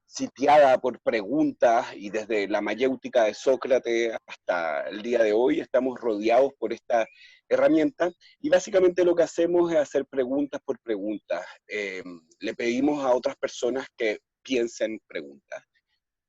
sitiada por preguntas, y desde la mayéutica de Sócrates hasta el día de hoy estamos rodeados por esta herramienta, y básicamente lo que hacemos es hacer preguntas por preguntas. Le pedimos a otras personas que piensen preguntas,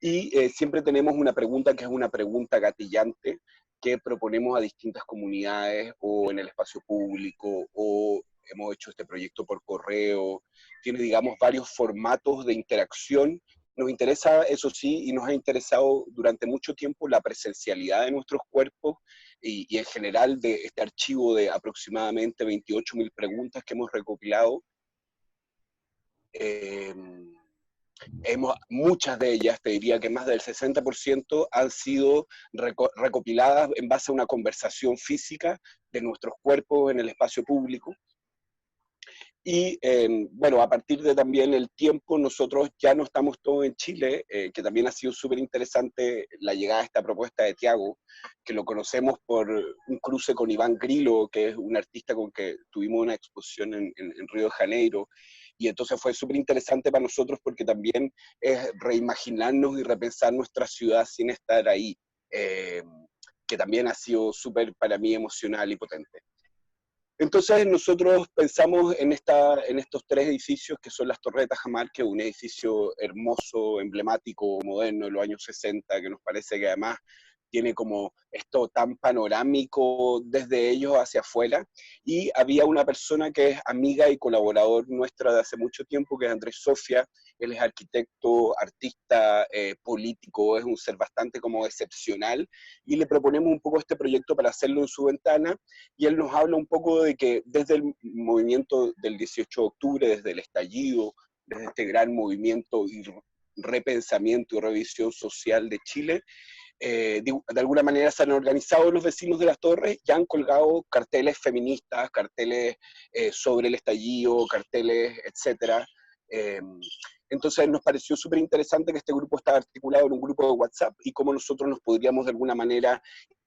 y siempre tenemos una pregunta que es una pregunta gatillante que proponemos a distintas comunidades o en el espacio público, o hemos hecho este proyecto por correo. Tiene, digamos, varios formatos de interacción. Nos interesa, eso sí, y nos ha interesado durante mucho tiempo la presencialidad de nuestros cuerpos, y en general de este archivo de aproximadamente 28.000 preguntas que hemos recopilado. Muchas de ellas, te diría que más del 60%, han sido recopiladas en base a una conversación física de nuestros cuerpos en el espacio público. Y bueno, a partir de también el tiempo, nosotros ya no estamos todos en Chile, que también ha sido súper interesante la llegada de esta propuesta de Tiago, que lo conocemos por un cruce con Iván Grillo, que es un artista con que tuvimos una exposición en Río de Janeiro. Y entonces fue súper interesante para nosotros porque también es reimaginarnos y repensar nuestra ciudad sin estar ahí, que también ha sido súper para mí emocional y potente. Entonces nosotros pensamos en estos 3 edificios que son las Torres de Tajamar, que es un edificio hermoso, emblemático, moderno de los años 60, que nos parece que además tiene como esto tan panorámico desde ellos hacia afuera. Y había una persona que es amiga y colaborador nuestra de hace mucho tiempo, que es Andrés Sofia. Él es arquitecto, artista, político, es un ser bastante como excepcional, y le proponemos un poco este proyecto para hacerlo en su ventana, y él nos habla un poco de que desde el movimiento del 18 de octubre, desde el estallido, desde este gran movimiento y repensamiento y revisión social de Chile, de alguna manera se han organizado los vecinos de las Torres y han colgado carteles feministas, carteles sobre el estallido, carteles, etcétera. Entonces nos pareció súper interesante que este grupo estaba articulado en un grupo de WhatsApp y cómo nosotros nos podríamos de alguna manera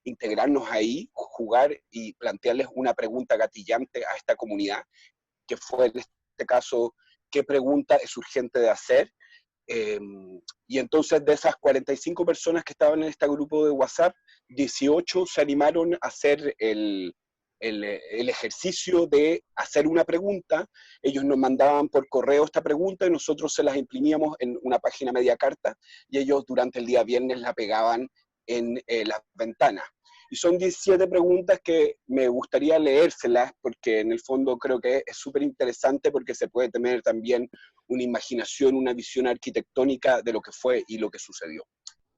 integrarnos ahí, jugar y plantearles una pregunta gatillante a esta comunidad, que fue en este caso, ¿qué pregunta es urgente de hacer? Y entonces de esas 45 personas que estaban en este grupo de WhatsApp, 18 se animaron a hacer el ejercicio de hacer una pregunta. Ellos nos mandaban por correo esta pregunta y nosotros se las imprimíamos en una página media carta y ellos durante el día viernes la pegaban en las ventanas. Y son 17 preguntas que me gustaría leérselas porque en el fondo creo que es súper interesante porque se puede tener también una imaginación, una visión arquitectónica de lo que fue y lo que sucedió.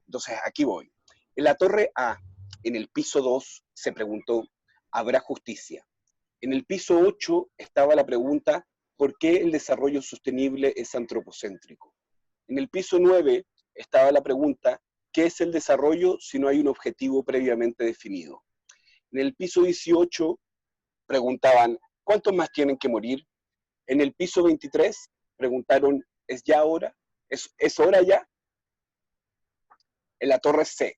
Entonces, aquí voy. En la torre A, en el piso 2, se preguntó, ¿habrá justicia? En el piso 8 estaba la pregunta, ¿por qué el desarrollo sostenible es antropocéntrico? En el piso 9 estaba la pregunta, ¿qué es el desarrollo si no hay un objetivo previamente definido? En el piso 18 preguntaban, ¿cuántos más tienen que morir? En el piso 23 preguntaron, ¿es ya hora? ¿Es hora ya? En la torre C.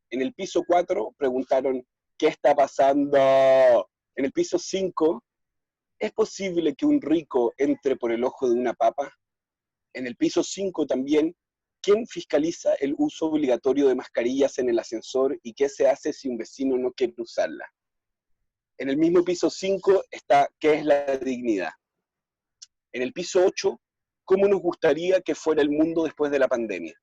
En el piso 4 preguntaron, ¿qué está pasando? En el piso 5, ¿es posible que un rico entre por el ojo de una papa? En el piso 5 también, ¿quién fiscaliza el uso obligatorio de mascarillas en el ascensor y qué se hace si un vecino no quiere usarla? En el mismo piso 5 está, ¿qué es la dignidad? En el piso 8, ¿cómo nos gustaría que fuera el mundo después de la pandemia?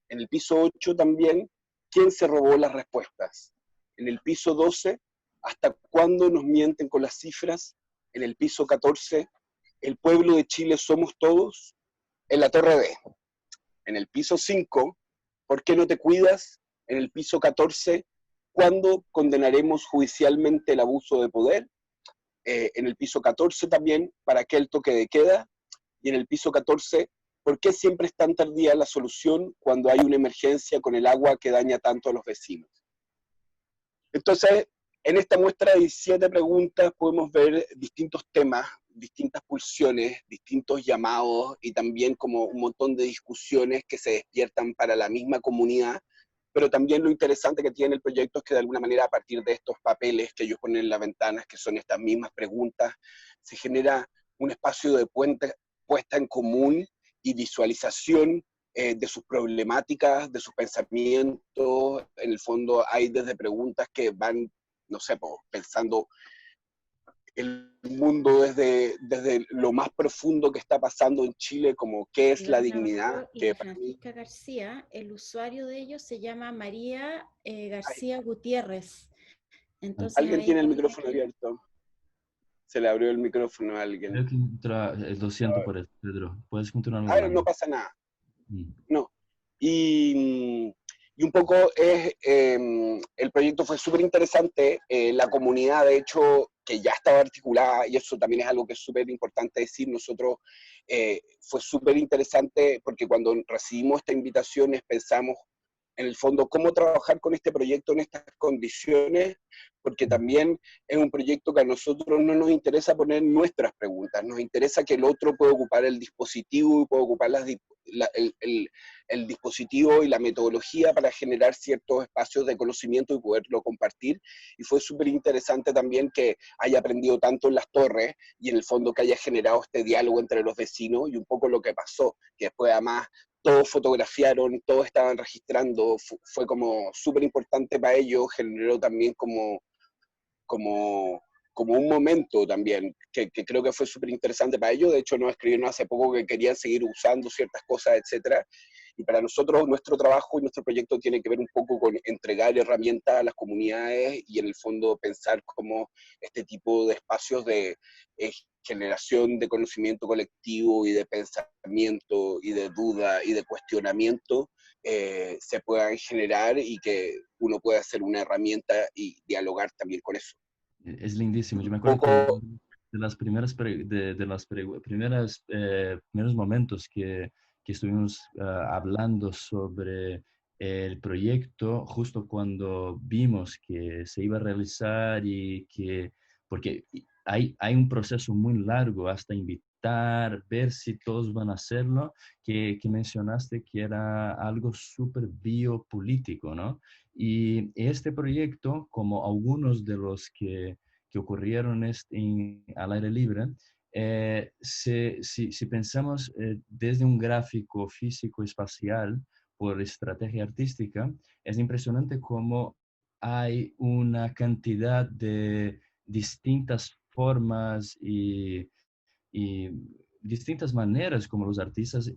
En el piso 8 también, ¿quién se robó las respuestas? En el piso 12, ¿hasta cuándo nos mienten con las cifras? En el piso 14, ¿el pueblo de Chile somos todos? En la torre B. En el piso 5, ¿por qué no te cuidas? En el piso 14, ¿cuándo condenaremos judicialmente el abuso de poder? En el piso 14 también, ¿para qué el toque de queda? Y en el piso 14, ¿por qué siempre es tan tardía la solución cuando hay una emergencia con el agua que daña tanto a los vecinos? Entonces, en esta muestra de 17 preguntas podemos ver distintos temas, distintas pulsiones, distintos llamados y también como un montón de discusiones que se despiertan para la misma comunidad, pero también lo interesante que tiene el proyecto es que de alguna manera a partir de estos papeles que ellos ponen en las ventanas, que son estas mismas preguntas, se genera un espacio de puesta en común y visualización de sus problemáticas, de sus pensamientos. En el fondo hay desde preguntas que van, no sé, pensando el mundo desde lo más profundo que está pasando en Chile, como qué es la dignidad. Y de Francisca García, el usuario de ellos se llama María García Gutiérrez. Entonces, alguien tiene el micrófono abierto. Se le abrió el micrófono a alguien. Lo siento por eso, Pedro. Puedes continuar. No pasa nada. No. Y un poco el proyecto fue súper interesante. La comunidad, de hecho, que ya estaba articulada, y eso también es algo que es súper importante decir, nosotros fue súper interesante porque cuando recibimos esta invitación pensamos en el fondo cómo trabajar con este proyecto en estas condiciones, porque también es un proyecto que a nosotros no nos interesa poner nuestras preguntas, nos interesa que el otro pueda ocupar el dispositivo y pueda ocupar el dispositivo y la metodología para generar ciertos espacios de conocimiento y poderlo compartir. Y fue súper interesante también que haya aprendido tanto en las torres y en el fondo que haya generado este diálogo entre los vecinos y un poco lo que pasó, que después además todos fotografiaron, todos estaban registrando, fue como súper importante para ellos, generó también como, como un momento también, que creo que fue súper interesante para ellos. De hecho, nos escribieron hace poco que querían seguir usando ciertas cosas, etcétera. Y para nosotros, nuestro trabajo y nuestro proyecto tiene que ver un poco con entregar herramientas a las comunidades y en el fondo pensar cómo este tipo de espacios de generación de conocimiento colectivo y de pensamiento y de duda y de cuestionamiento se puedan generar y que uno pueda hacer una herramienta y dialogar también con eso. Es lindísimo. Yo me acuerdo que de las primeras, primeros momentos que estuvimos hablando sobre el proyecto, justo cuando vimos que se iba a realizar y que, porque hay un proceso muy largo hasta invitar, ver si todos van a hacerlo, que mencionaste que era algo súper biopolítico, ¿no? Y este proyecto, como algunos de los que ocurrieron al aire libre, si pensamos desde un gráfico físico espacial por estrategia artística, es impresionante cómo hay una cantidad de distintas formas y distintas maneras como los artistas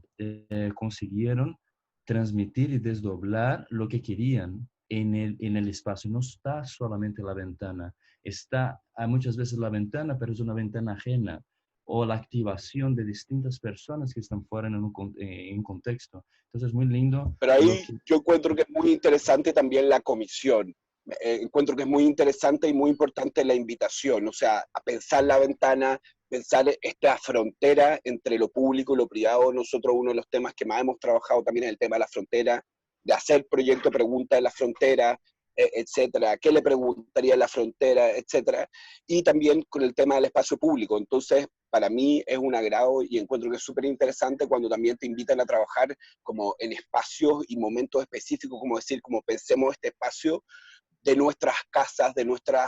consiguieron transmitir y desdoblar lo que querían en el espacio. No está solamente la ventana, hay muchas veces la ventana, pero es una ventana ajena, o la activación de distintas personas que están fuera en un contexto. Entonces es muy lindo. Pero ahí yo encuentro que es muy interesante también la comisión. Encuentro que es muy interesante y muy importante la invitación, o sea, a pensar la ventana, pensar esta frontera entre lo público y lo privado. Nosotros uno de los temas que más hemos trabajado también es el tema de la frontera, de hacer proyecto pregunta de la frontera, etcétera, qué le preguntaría a la frontera, etcétera, y también con el tema del espacio público. Entonces, para mí es un agrado y encuentro que es súper interesante cuando también te invitan a trabajar como en espacios y momentos específicos, como decir, como pensemos este espacio de nuestras casas, de nuestros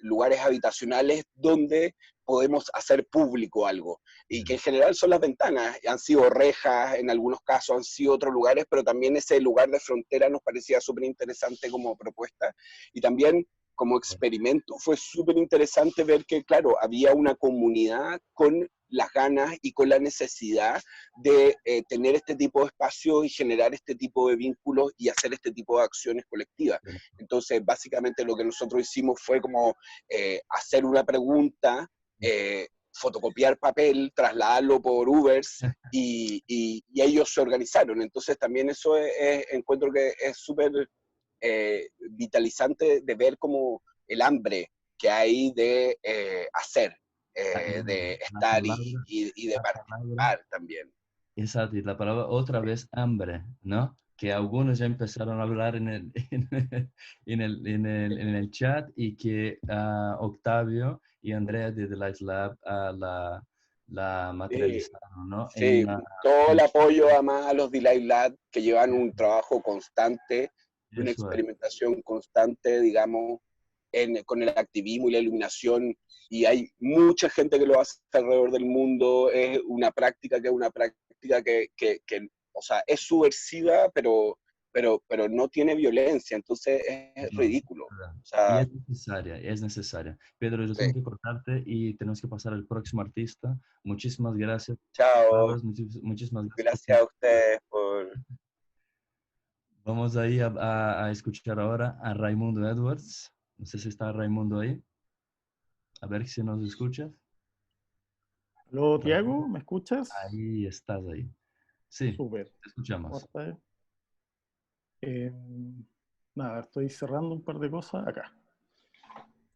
lugares habitacionales, donde podemos hacer público algo. Y que en general son las ventanas, han sido rejas, en algunos casos han sido otros lugares, pero también ese lugar de frontera nos parecía súper interesante como propuesta. Y también como experimento fue súper interesante ver que, claro, había una comunidad con las ganas y con la necesidad de tener este tipo de espacios y generar este tipo de vínculos y hacer este tipo de acciones colectivas. Entonces, básicamente lo que nosotros hicimos fue como hacer una pregunta, fotocopiar papel, trasladarlo por Ubers y ellos se organizaron. Entonces, también eso encuentro que es súper vitalizante de ver como el hambre que hay de hacer, de estar y de participar también. Exacto, y la palabra otra vez hambre, ¿no? Que algunos ya empezaron a hablar en el chat y que Octavio y Andrea de The Light Lab la materializaron, ¿no? Sí, todo el apoyo además a los Delay Lab que llevan un trabajo constante, una experimentación constante, digamos, con el activismo y la iluminación, y hay mucha gente que lo hace alrededor del mundo. Es una práctica que o sea, es subversiva, pero no tiene violencia, entonces es ridículo. O sea, Y es necesaria. Pedro, yo tengo que cortarte y tenemos que pasar al próximo artista. Muchísimas gracias. Chao. Muchísimas gracias. Gracias a ustedes por... Vamos ahí a escuchar ahora a Raimundo Edwards. No sé si está Raimundo ahí. A ver si nos escuchas. Hola, Tiago, ¿me escuchas? Ahí estás ahí. Sí, súper. Te escuchamos. Nada, estoy cerrando un par de cosas acá.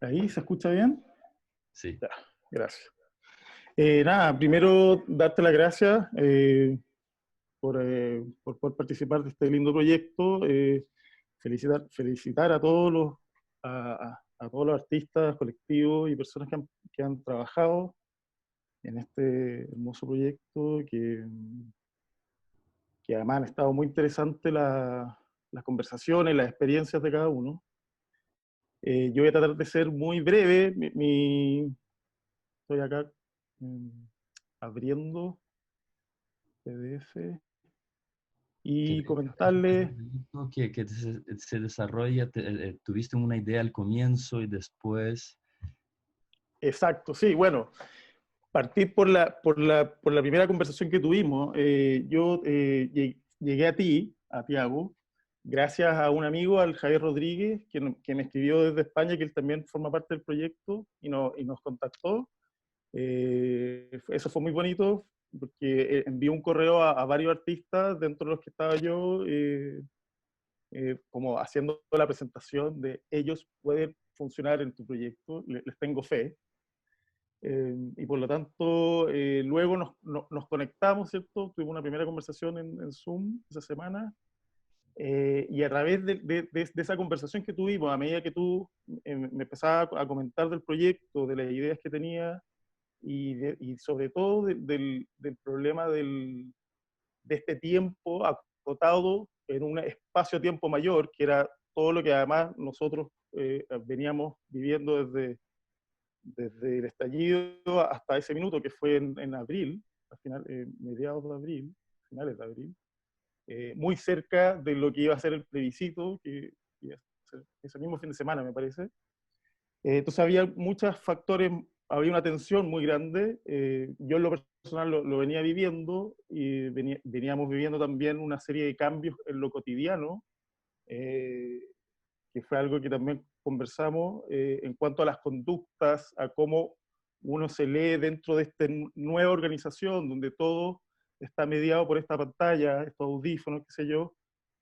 ¿Ahí se escucha bien? Sí. Ya, gracias. Nada, primero darte las gracias por poder participar de este lindo proyecto. Felicitar a todos a todos los artistas, colectivos y personas que han trabajado en este hermoso proyecto, que además han estado muy interesantes las conversaciones, las experiencias de cada uno. Yo voy a tratar de ser muy breve. Estoy acá abriendo PDF y comentarles. Que se desarrolla, tuviste una idea al comienzo y después... Exacto, sí, bueno, partir por la primera conversación que tuvimos. Yo llegué a ti, a Tiago, gracias a un amigo, al Javier Rodríguez, que me escribió desde España, que él también forma parte del proyecto, y nos contactó. Eso fue muy bonito, porque envió un correo a varios artistas, dentro de los que estaba yo, como haciendo la presentación de ellos pueden funcionar en tu proyecto, les tengo fe. Y por lo tanto, luego nos conectamos, ¿cierto? Tuvimos una primera conversación en Zoom esa semana, y a través de esa conversación que tuvimos, a medida que tú me empezabas a comentar del proyecto, de las ideas que tenía, y sobre todo del problema de este tiempo acotado en un espacio-tiempo mayor, que era todo lo que además nosotros veníamos viviendo desde el estallido hasta ese minuto, que fue en abril, al final, mediados de abril, finales de abril, muy cerca de lo que iba a ser el plebiscito, que iba a ser ese mismo fin de semana, me parece. Entonces había muchos factores, había una tensión muy grande. Yo en lo personal lo venía viviendo, y veníamos viviendo también una serie de cambios en lo cotidiano, que fue algo que también conversamos, en cuanto a las conductas, a cómo uno se lee dentro de esta nueva organización, donde todo está mediado por esta pantalla, estos audífonos, qué sé yo,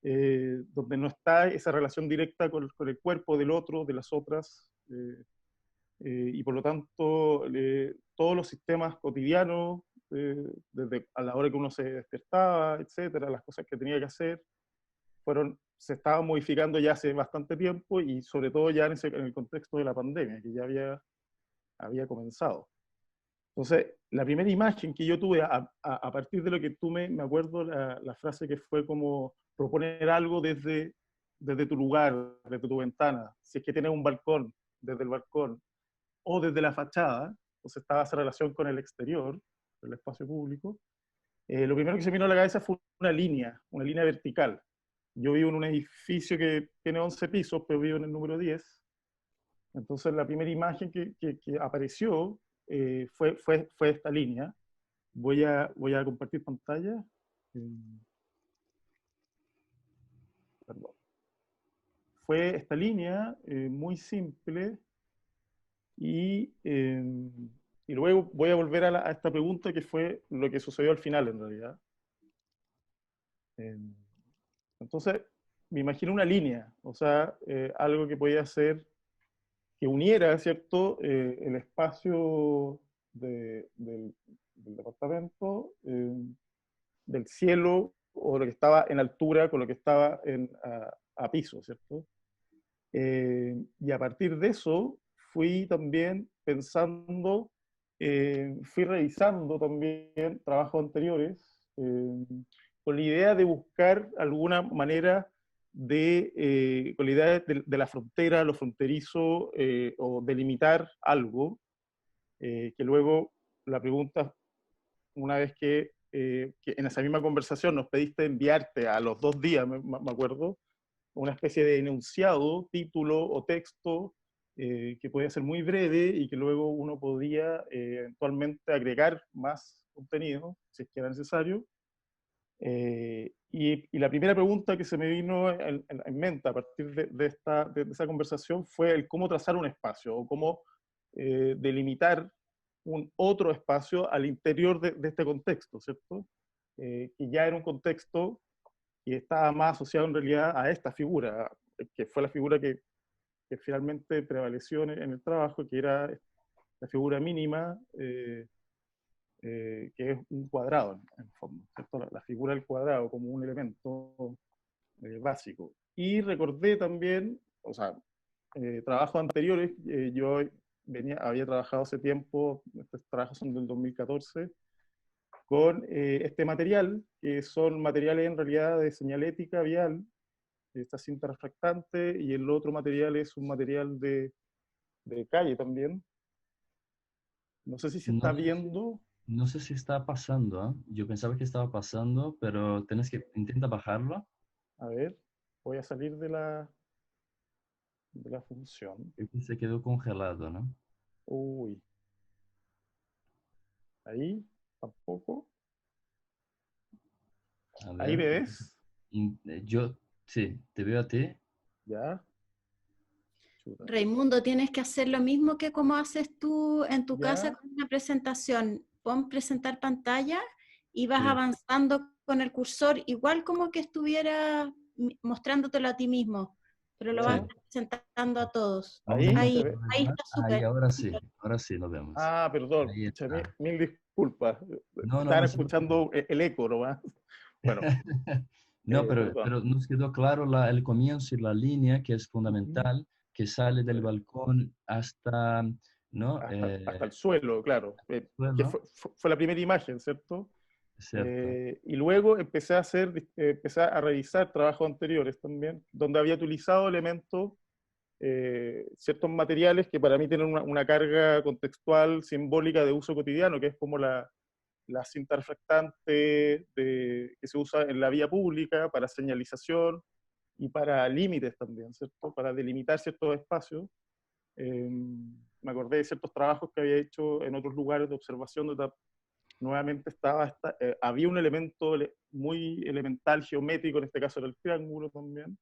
donde no está esa relación directa con el cuerpo del otro, de las otras, y por lo tanto todos los sistemas cotidianos, desde a la hora que uno se despertaba, etcétera, las cosas que tenía que hacer, se estaban modificando ya hace bastante tiempo, y sobre todo ya en el contexto de la pandemia, que ya había comenzado. Entonces, la primera imagen que yo tuve, a partir de lo que tú me acuerdo, la frase que fue como proponer algo desde tu lugar, desde tu ventana, si es que tienes un balcón, desde el balcón, o desde la fachada, entonces estaba esa relación con el exterior, el espacio público. Lo primero que se me vino a la cabeza fue una línea vertical. Yo vivo en un edificio que tiene 11 pisos, pero vivo en el número 10. Entonces la primera imagen que apareció fue esta línea. Voy a compartir pantalla. Perdón. Fue esta línea muy simple, y luego voy a volver a esta pregunta, que fue lo que sucedió al final en realidad. Entonces, me imagino una línea, o sea, algo que podía ser, que uniera, ¿cierto?, el espacio del departamento, del cielo, o lo que estaba en altura, con lo que estaba a piso, ¿cierto? Y a partir de eso, fui también pensando, fui revisando también trabajos anteriores, con la idea de buscar alguna manera con la idea de la frontera, lo fronterizo, o delimitar algo, que luego la pregunta, una vez que en esa misma conversación nos pediste enviarte a los 2 días, me acuerdo, una especie de enunciado, título o texto, que podía ser muy breve, y que luego uno podía eventualmente agregar más contenido, si es que era necesario. Y la primera pregunta que se me vino en mente a partir de esa conversación fue el cómo trazar un espacio, o cómo delimitar un otro espacio al interior de este contexto, ¿cierto? Que ya era un contexto y estaba más asociado en realidad a esta figura, que fue la figura que finalmente prevaleció en el trabajo, que era la figura mínima, que es un cuadrado, en el fondo, ¿cierto? La figura del cuadrado como un elemento básico. Y recordé también, o sea, trabajos anteriores, yo había trabajado hace tiempo, estos trabajos son del 2014, con este material, que son materiales en realidad de señalética vial, esta cinta refractante, y el otro material es un material de calle también. No sé si se está viendo. No sé si está pasando, ¿eh? Yo pensaba que estaba pasando, pero intenta bajarlo. A ver, voy a salir de la función. Creo que se quedó congelado, ¿no? Uy. Ahí, tampoco. A Ahí me ver. ves. Yo, sí, te veo a ti. Ya. Chuta. Raimundo, tienes que hacer lo mismo que como haces tú en tu casa Ya. con una presentación. Pon presentar pantalla y vas Sí. avanzando con el cursor, igual como que estuviera mostrándotelo a ti mismo, pero lo Ya. vas presentando a todos. Ahí, Ahí, ¿se ve? ahí está Ahí, súper. ahora sí lo vemos. Ah, perdón. Ahí Pucha, está. mil disculpas. No, Estaban no se preocupe. escuchando el eco nomás. Bueno, No, perdón. pero nos quedó claro el comienzo y la línea que es fundamental, que sale del balcón hasta, ¿no? Hasta el suelo, claro. Que Suelo, fue la primera imagen, ¿cierto? cierto. Y luego empecé a revisar trabajos anteriores también, donde había utilizado elementos, ciertos materiales que para mí tienen una carga contextual, simbólica de uso cotidiano, que es como la cinta refractante que se usa en la vía pública para señalización y para límites también, ¿cierto? Para delimitar ciertos espacios. Me acordé de ciertos trabajos que había hecho en otros lugares de observación, donde nuevamente había un elemento muy elemental, geométrico, en este caso era el triángulo también,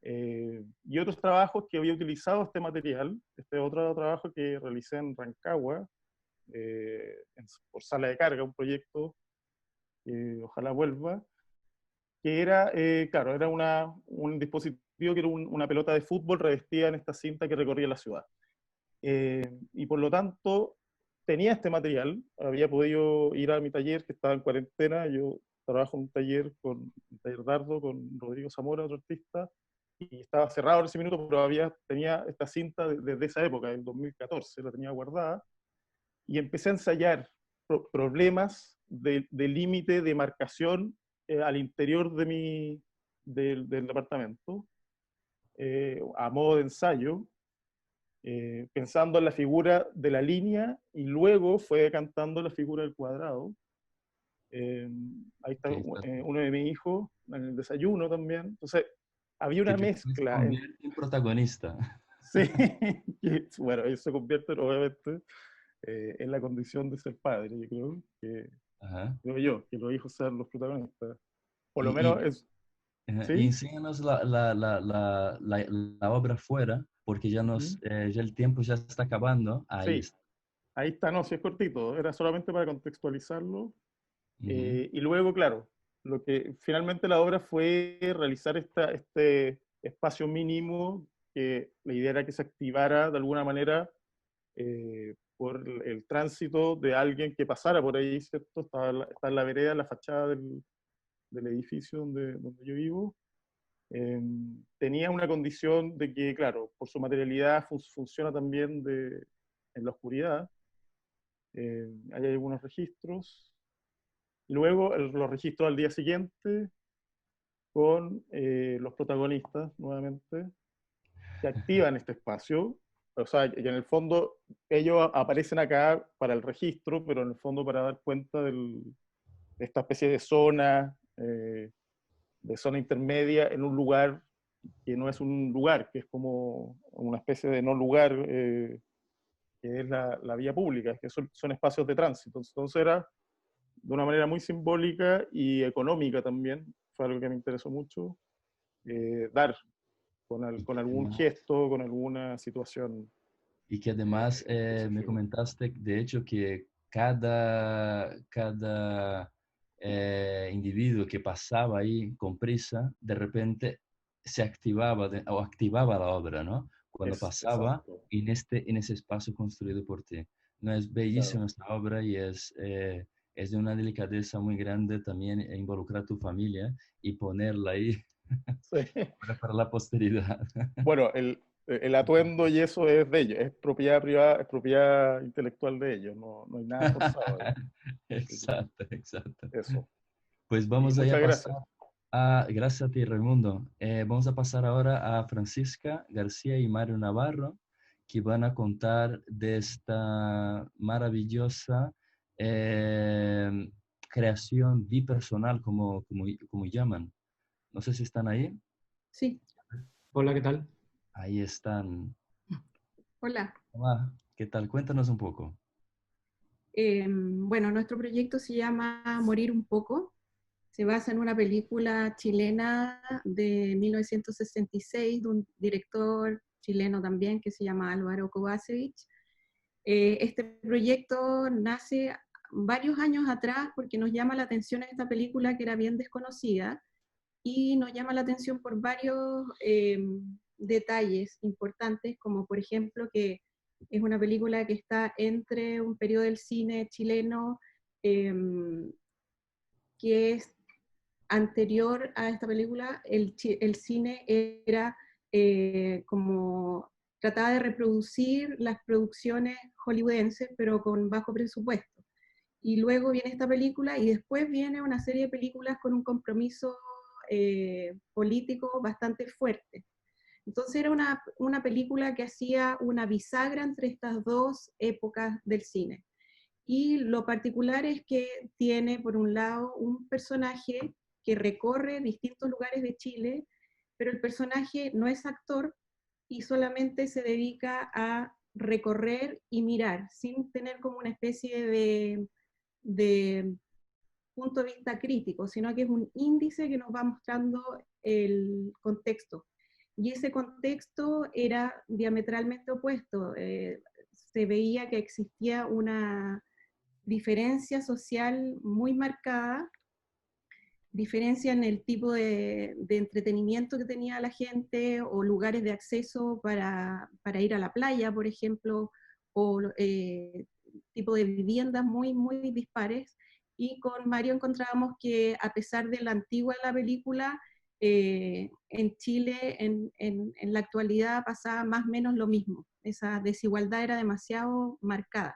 y otros trabajos que había utilizado este material, este otro trabajo que realicé en Rancagua, por sala de carga, un proyecto que ojalá vuelva, que era, claro, era un dispositivo que era una pelota de fútbol revestida en esta cinta que recorría la ciudad. Y por lo tanto, tenía este material, había podido ir a mi taller, que estaba en cuarentena, yo trabajo en un taller Dardo con Rodrigo Zamora, otro artista, y estaba cerrado en ese minuto, pero tenía esta cinta desde esa época, del 2014, la tenía guardada, y empecé a ensayar problemas de límite de marcación al interior del departamento, a modo de ensayo, pensando en la figura de la línea y luego fue decantando la figura del cuadrado. Ahí está uno de mis hijos en el desayuno también. Entonces, había Que una después se mezcla. convierte en protagonista. Sí, bueno, eso se convierte obviamente en la condición de ser padre, yo Ajá. creo yo, que los hijos sean los protagonistas. Por lo Y, menos es, y ¿sí? enséñanos la obra fuera, porque ya ya el tiempo ya está acabando. Ahí Sí, está. ahí está, no, sí es cortito, era solamente para contextualizarlo. Ujú. Y luego, claro, lo que finalmente la obra fue realizar este espacio mínimo, que la idea era que se activara de alguna manera por el tránsito de alguien que pasara por ahí, ¿cierto? Está en la vereda, en la fachada del edificio donde yo vivo. Tenía una condición de que, claro, por su materialidad funciona también en la oscuridad. Hay algunos registros. Luego los registros al día siguiente con los protagonistas nuevamente que activan este espacio. O sea, que en el fondo ellos aparecen acá para el registro, pero en el fondo para dar cuenta de esta especie de zona intermedia en un lugar que no es un lugar, que es como una especie de no lugar, que es la vía pública, que son espacios de tránsito. Entonces era de una manera muy simbólica y económica también, fue algo que me interesó mucho, dar Y con que algún además, gesto, con alguna situación. me Subjetiva. comentaste, de hecho, que cada individuo que pasaba ahí con prisa, de repente se activaba o activaba la obra, ¿no? Cuando pasaba Exacto, en ese espacio construido por ti. No, es claro. bellísima esta obra y es de una delicadeza muy grande también involucrar a tu familia y ponerla ahí Sí. para la posteridad. Bueno, El atuendo y eso es de ellos, es propiedad privada, es propiedad intelectual de ellos, no, no hay nada forzado ahí. Exacto, exacto. Eso. Pues Y vamos a muchas pasar gracias. gracias a ti, Raimundo. Vamos a pasar ahora a Francisca García y Mario Navarro, que van a contar de esta maravillosa creación bipersonal, como llaman. No sé si están ahí. Sí, Hola, ¿qué tal? Ahí están. hola. Hola, ¿qué tal? Cuéntanos un poco. Bueno, nuestro proyecto se llama Morir un poco. Se basa en una película chilena de 1966 de un director chileno también que se llama Álvaro Kovacevic. Este proyecto nace varios años atrás porque nos llama la atención esta película que era bien desconocida y nos llama la atención por varios detalles importantes, como por ejemplo que es una película que está entre un periodo del cine chileno que es anterior a esta película. El cine era como trataba de reproducir las producciones hollywoodenses, pero con bajo presupuesto. Y luego viene esta película y después viene una serie de películas con un compromiso político bastante fuerte. Entonces era una película que hacía una bisagra entre estas dos épocas del cine. Y lo particular es que tiene, por un lado, un personaje que recorre distintos lugares de Chile, pero el personaje no es actor y solamente se dedica a recorrer y mirar, sin tener como una especie de punto de vista crítico, sino que es un índice que nos va mostrando el contexto. Y ese contexto era diametralmente opuesto. Se veía que existía una diferencia social muy marcada, diferencia en el tipo de entretenimiento que tenía la gente o lugares de acceso para ir a la playa, por ejemplo, o tipo de viviendas muy, muy dispares. Y con Mario encontrábamos que a pesar de la antigua de la película, en Chile en la actualidad pasaba más o menos lo mismo. Esa desigualdad era demasiado marcada.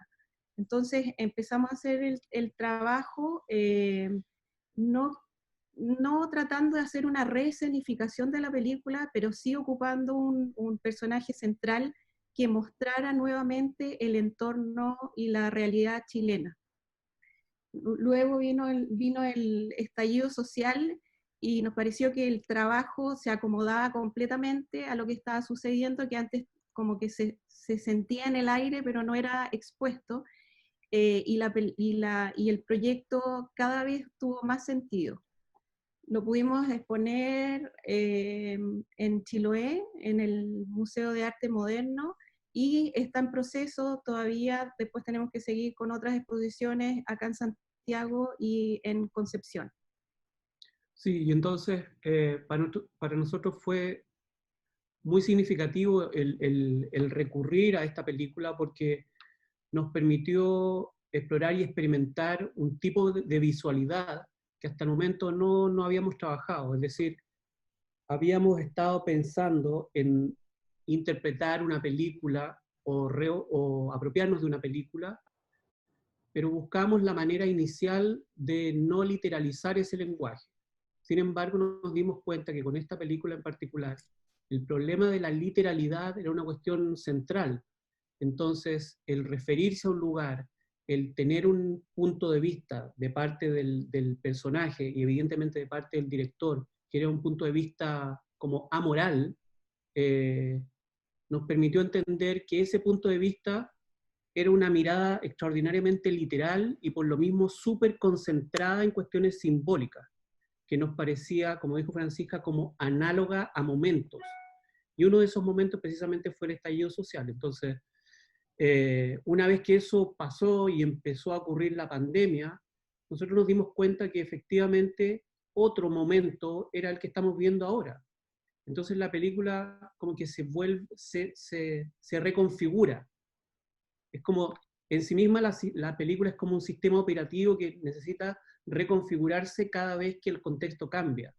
Entonces empezamos a hacer el trabajo no, no tratando de hacer una reescenificación de la película, pero sí ocupando un personaje central que mostrara nuevamente el entorno y la realidad chilena. Luego vino el estallido social y nos pareció que el trabajo se acomodaba completamente a lo que estaba sucediendo, que antes como que se sentía en el aire, pero no era expuesto, y el proyecto cada vez tuvo más sentido. Lo pudimos exponer en Chiloé, en el Museo de Arte Moderno, y está en proceso todavía. Después tenemos que seguir con otras exposiciones acá en Santiago y en Concepción. Sí, y entonces para nosotros fue muy significativo el recurrir a esta película porque nos permitió explorar y experimentar un tipo de visualidad que hasta el momento no habíamos trabajado. Es decir, habíamos estado pensando en interpretar una película o apropiarnos de una película, pero buscamos la manera inicial de no literalizar ese lenguaje. Sin embargo, nos dimos cuenta que con esta película en particular, el problema de la literalidad era una cuestión central. Entonces, el referirse a un lugar, el tener un punto de vista de parte del personaje y evidentemente de parte del director, que era un punto de vista como amoral, nos permitió entender que ese punto de vista era una mirada extraordinariamente literal y por lo mismo súper concentrada en cuestiones simbólicas, que nos parecía, como dijo Francisca, como análoga a momentos. Y uno de esos momentos precisamente fue el estallido social. Entonces, una vez que eso pasó y empezó a ocurrir la pandemia, nosotros nos dimos cuenta que efectivamente otro momento era el que estamos viendo ahora. Entonces la película como que se reconfigura. Es como, en sí misma la película es como un sistema operativo que necesita reconfigurarse cada vez que el contexto cambia.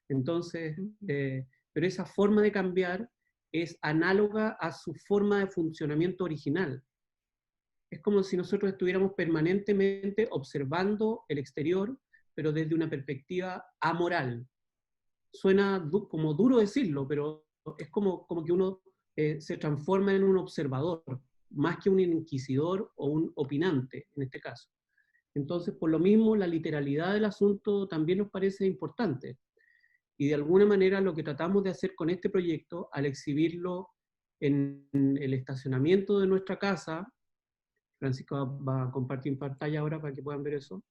Entonces, pero esa forma de cambiar es análoga a su forma de funcionamiento original. Es como si nosotros estuviéramos permanentemente observando el exterior, pero desde una perspectiva amoral. Suena como duro decirlo, pero es como que uno se transforma en un observador, más que un inquisidor o un opinante, en este caso. Entonces, por lo mismo, la literalidad del asunto también nos parece importante. Y de alguna manera lo que tratamos de hacer con este proyecto, al exhibirlo en el estacionamiento de nuestra casa, Francisco va a compartir pantalla ahora para que puedan ver eso,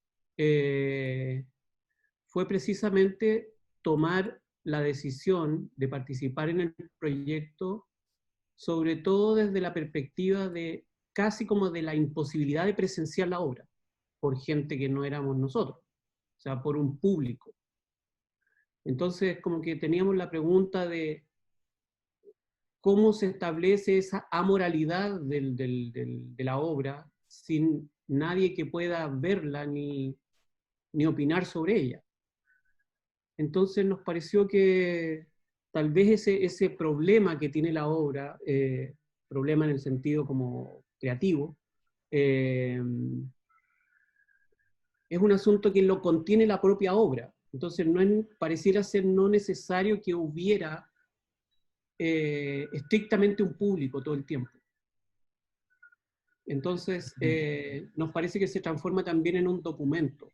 fue precisamente tomar la decisión de participar en el proyecto, sobre todo desde la perspectiva de casi como de la imposibilidad de presenciar la obra, por gente que no éramos nosotros, o sea, por un público. Entonces, como que teníamos la pregunta de cómo se establece esa amoralidad de la obra sin nadie que pueda verla ni opinar sobre ella. Entonces nos pareció que tal vez ese problema que tiene la obra, problema en el sentido como creativo, es un asunto que lo contiene la propia obra. Entonces pareciera ser no necesario que hubiera estrictamente un público todo el tiempo. Entonces nos parece que se transforma también en un documento.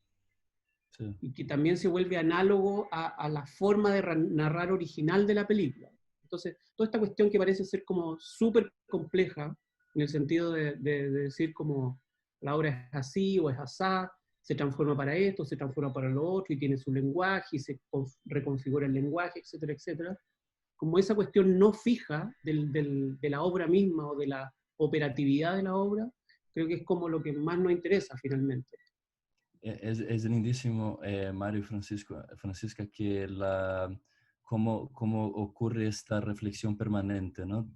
Sí. Y que también se vuelve análogo a la forma de narrar original de la película. Entonces, toda esta cuestión que parece ser como súper compleja, en el sentido de decir como la obra es así o es asá, se transforma para esto, se transforma para lo otro, y tiene su lenguaje, y se reconfigura el lenguaje, etcétera, etcétera. Como esa cuestión no fija de la obra misma o de la operatividad de la obra, creo que es como lo que más nos interesa finalmente. Es lindísimo, Mario y Francisca, que cómo ocurre esta reflexión permanente, ¿no?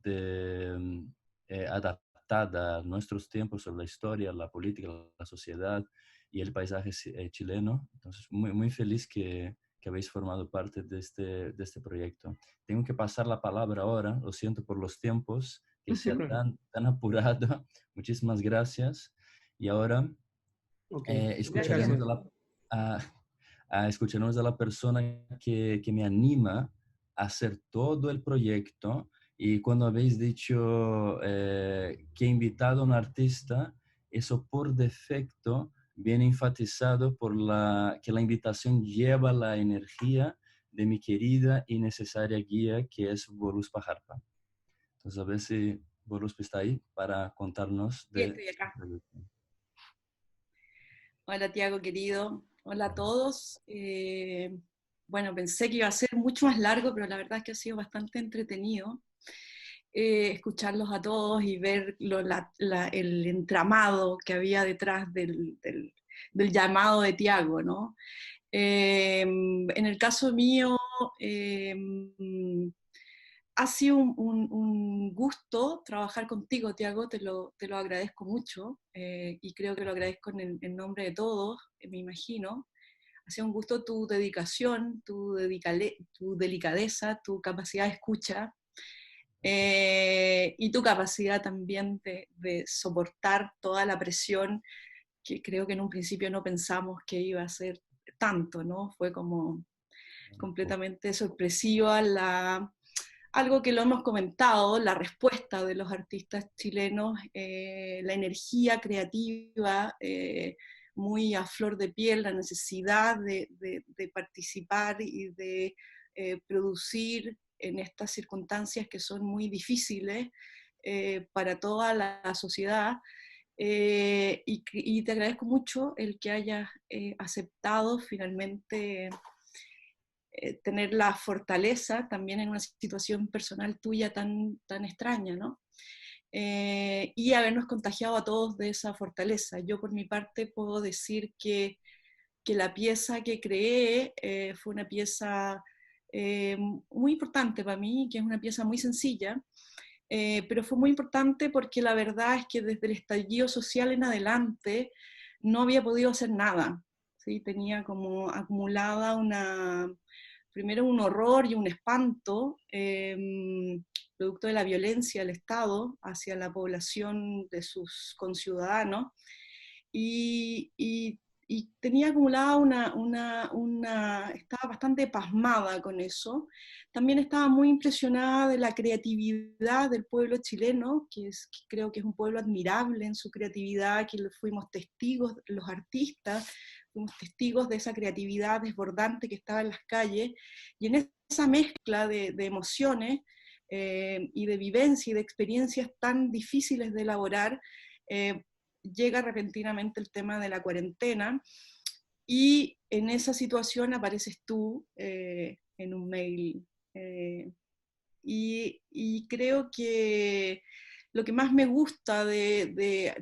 Adaptada a nuestros tiempos sobre la historia, la política, la sociedad y el paisaje chileno. Entonces, muy, muy feliz que habéis formado parte de este proyecto. Tengo que pasar la palabra ahora, lo siento por los tiempos, que sea tan apurado. Muchísimas gracias. Y ahora... Okay. Escucharemos a la persona que me anima a hacer todo el proyecto, y cuando habéis dicho que he invitado a un artista, eso por defecto viene enfatizado por que la invitación lleva la energía de mi querida y necesaria guía, que es Voluspa Harpa. Entonces, a ver si Voluspa está ahí para contarnos de... Sí, estoy acá. Hola, Tiago, querido. Hola a todos. Bueno, pensé que iba a ser mucho más largo, pero la verdad es que ha sido bastante entretenido escucharlos a todos y ver el entramado que había detrás del llamado de Tiago, ¿no? En el caso mío, ha sido un gusto trabajar contigo, Tiago, te lo agradezco mucho, y creo que lo agradezco en nombre de todos, me imagino. Ha sido un gusto tu dedicación, tu delicadeza, tu capacidad de escucha, y tu capacidad también de soportar toda la presión que creo que en un principio no pensamos que iba a ser tanto, ¿no? Fue como completamente sorpresiva algo que lo hemos comentado, la respuesta de los artistas chilenos, la energía creativa, muy a flor de piel, la necesidad de participar y de producir en estas circunstancias que son muy difíciles para toda la sociedad. Y te agradezco mucho el que hayas aceptado finalmente tener la fortaleza también en una situación personal tuya tan extraña, ¿no? Y habernos contagiado a todos de esa fortaleza. Yo por mi parte puedo decir que la pieza que creé fue una pieza muy importante para mí, que es una pieza muy sencilla, pero fue muy importante porque la verdad es que desde el estallido social en adelante no había podido hacer nada, ¿sí? Tenía como acumulada primero un horror y un espanto producto de la violencia del Estado hacia la población de sus conciudadanos, y tenía acumulada estaba bastante pasmada con eso. También estaba muy impresionada de la creatividad del pueblo chileno, que creo que es un pueblo admirable en su creatividad, que fuimos testigos, los artistas, fuimos testigos de esa creatividad desbordante que estaba en las calles, y en esa mezcla de emociones y de vivencia y de experiencias tan difíciles de elaborar, llega repentinamente el tema de la cuarentena, y en esa situación apareces tú en un mail. Y creo que lo que más me gusta de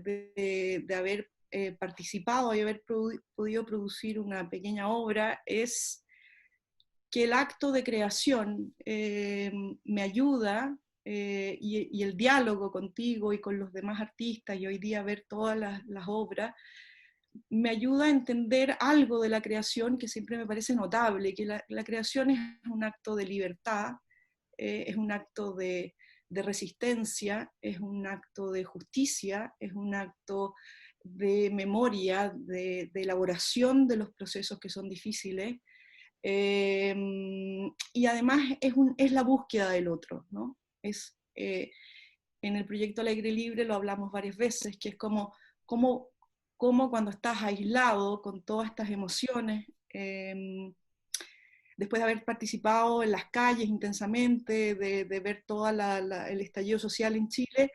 haber participado y haber podido producir una pequeña obra es que el acto de creación me ayuda, y el diálogo contigo y con los demás artistas, y hoy día ver todas las obras, me ayuda a entender algo de la creación que siempre me parece notable, que la creación es un acto de libertad, es un acto de resistencia, es un acto de justicia, es un acto de memoria, de elaboración de los procesos que son difíciles, y además es la búsqueda del otro, ¿no? En el proyecto Alegre Libre lo hablamos varias veces, que es como cuando estás aislado con todas estas emociones, después de haber participado en las calles intensamente, de ver todo el estallido social en Chile,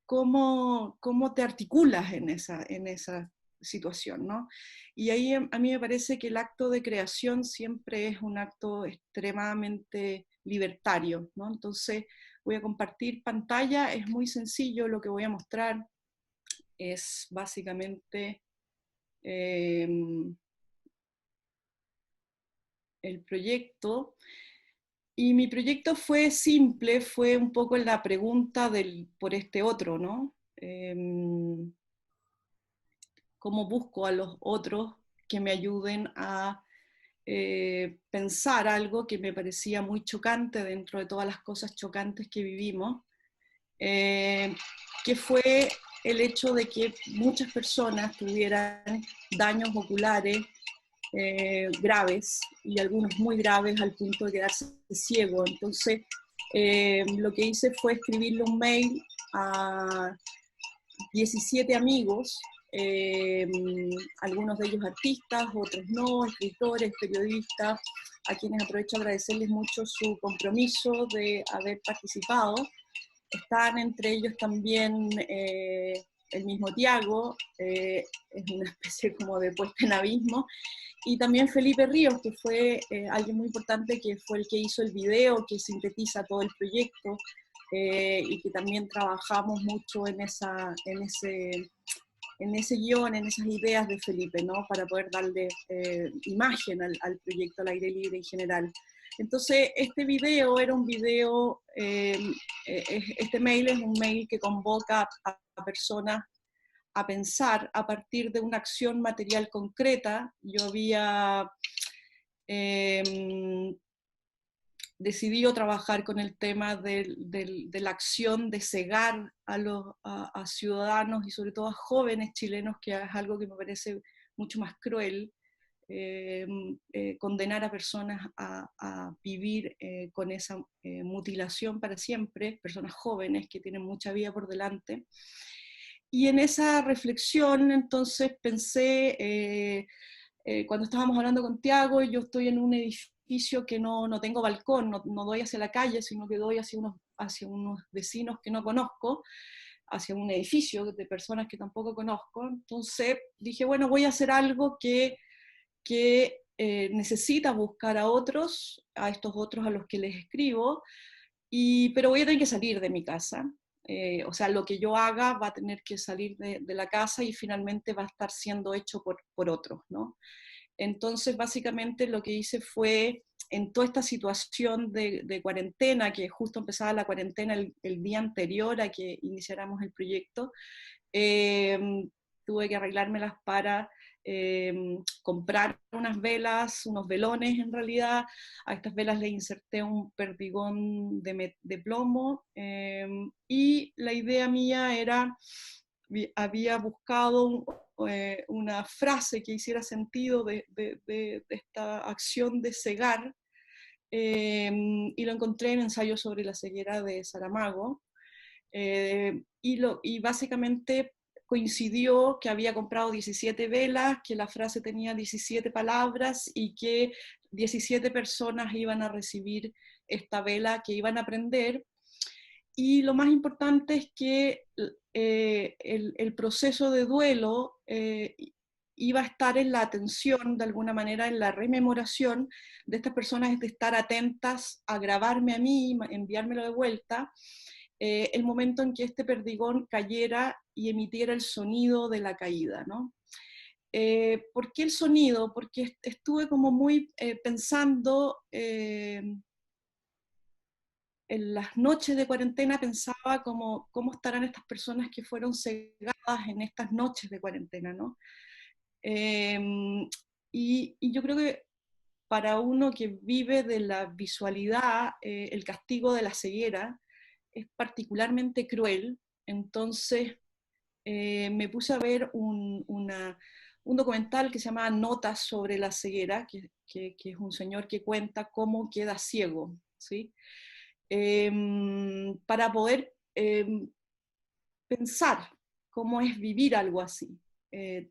cómo te articulas en esa situación, ¿no? Y ahí a mí me parece que el acto de creación siempre es un acto extremadamente libertario, ¿no? Entonces voy a compartir pantalla, es muy sencillo lo que voy a mostrar, es básicamente el proyecto. Y mi proyecto fue simple, fue un poco la pregunta por este otro, ¿no? ¿Cómo busco a los otros que me ayuden a pensar algo que me parecía muy chocante dentro de todas las cosas chocantes que vivimos? Que fue el hecho de que muchas personas tuvieran daños oculares graves, y algunos muy graves al punto de quedarse ciego. Entonces, lo que hice fue escribirle un mail a 17 amigos, algunos de ellos artistas, otros no, escritores, periodistas, a quienes aprovecho a agradecerles mucho su compromiso de haber participado. Están entre ellos también el mismo Tiago, es una especie como de puesta en abismo, y también Felipe Ríos, que fue alguien muy importante, que fue el que hizo el video que sintetiza todo el proyecto, y que también trabajamos mucho en ese guión, en esas ideas de Felipe, ¿no? Para poder darle imagen al proyecto Al Aire Libre en general. Entonces, este video era un video, este mail es un mail que convoca a personas a pensar a partir de una acción material concreta. Yo había decidido trabajar con el tema de la acción de cegar a ciudadanos y sobre todo a jóvenes chilenos, que es algo que me parece mucho más cruel. Condenar a personas a vivir con esa mutilación para siempre, personas jóvenes que tienen mucha vida por delante. Y en esa reflexión entonces pensé, cuando estábamos hablando con Tiago, yo estoy en un edificio que no tengo balcón, no doy hacia la calle, sino que doy hacia unos vecinos que no conozco, hacia un edificio de personas que tampoco conozco. Entonces dije, bueno, voy a hacer algo que necesita buscar a otros, a estos otros a los que les escribo, pero voy a tener que salir de mi casa. O sea, lo que yo haga va a tener que salir de la casa y finalmente va a estar siendo hecho por otros, ¿no? Entonces, básicamente lo que hice fue, en toda esta situación de cuarentena, que justo empezaba la cuarentena el día anterior a que iniciáramos el proyecto, tuve que arreglármelas para comprar unas velas, unos velones en realidad. A estas velas le inserté un perdigón de plomo, y la idea mía era, había buscado una frase que hiciera sentido de esta acción de cegar, y lo encontré en Ensayo sobre la ceguera de Saramago, y básicamente coincidió que había comprado 17 velas, que la frase tenía 17 palabras y que 17 personas iban a recibir esta vela, que iban a aprender. Y lo más importante es que el proceso de duelo iba a estar en la atención, de alguna manera, en la rememoración de estas personas, de estar atentas a grabarme a mí, enviármelo de vuelta, el momento en que este perdigón cayera y emitiera el sonido de la caída, ¿no? ¿Por qué el sonido? Porque estuve como muy pensando, en las noches de cuarentena pensaba cómo estarán estas personas que fueron cegadas en estas noches de cuarentena, ¿no? Y yo creo que para uno que vive de la visualidad, el castigo de la ceguera es particularmente cruel. Entonces me puse a ver un documental que se llama Notas sobre la ceguera, que es un señor que cuenta cómo queda ciego, ¿sí? Para poder pensar cómo es vivir algo así,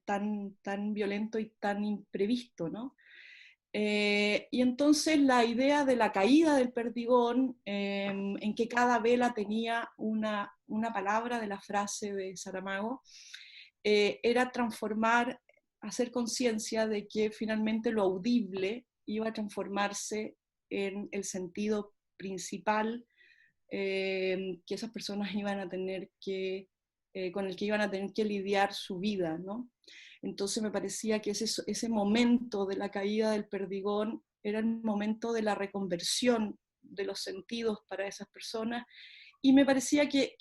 tan violento y tan imprevisto, ¿no? Y entonces la idea de la caída del perdigón, en que cada vela tenía una palabra de la frase de Saramago, era transformar, hacer conciencia de que finalmente lo audible iba a transformarse en el sentido principal que esas personas iban a tener con el que iban a tener que lidiar su vida, ¿no? Entonces me parecía que ese momento de la caída del perdigón era el momento de la reconversión de los sentidos para esas personas, y me parecía que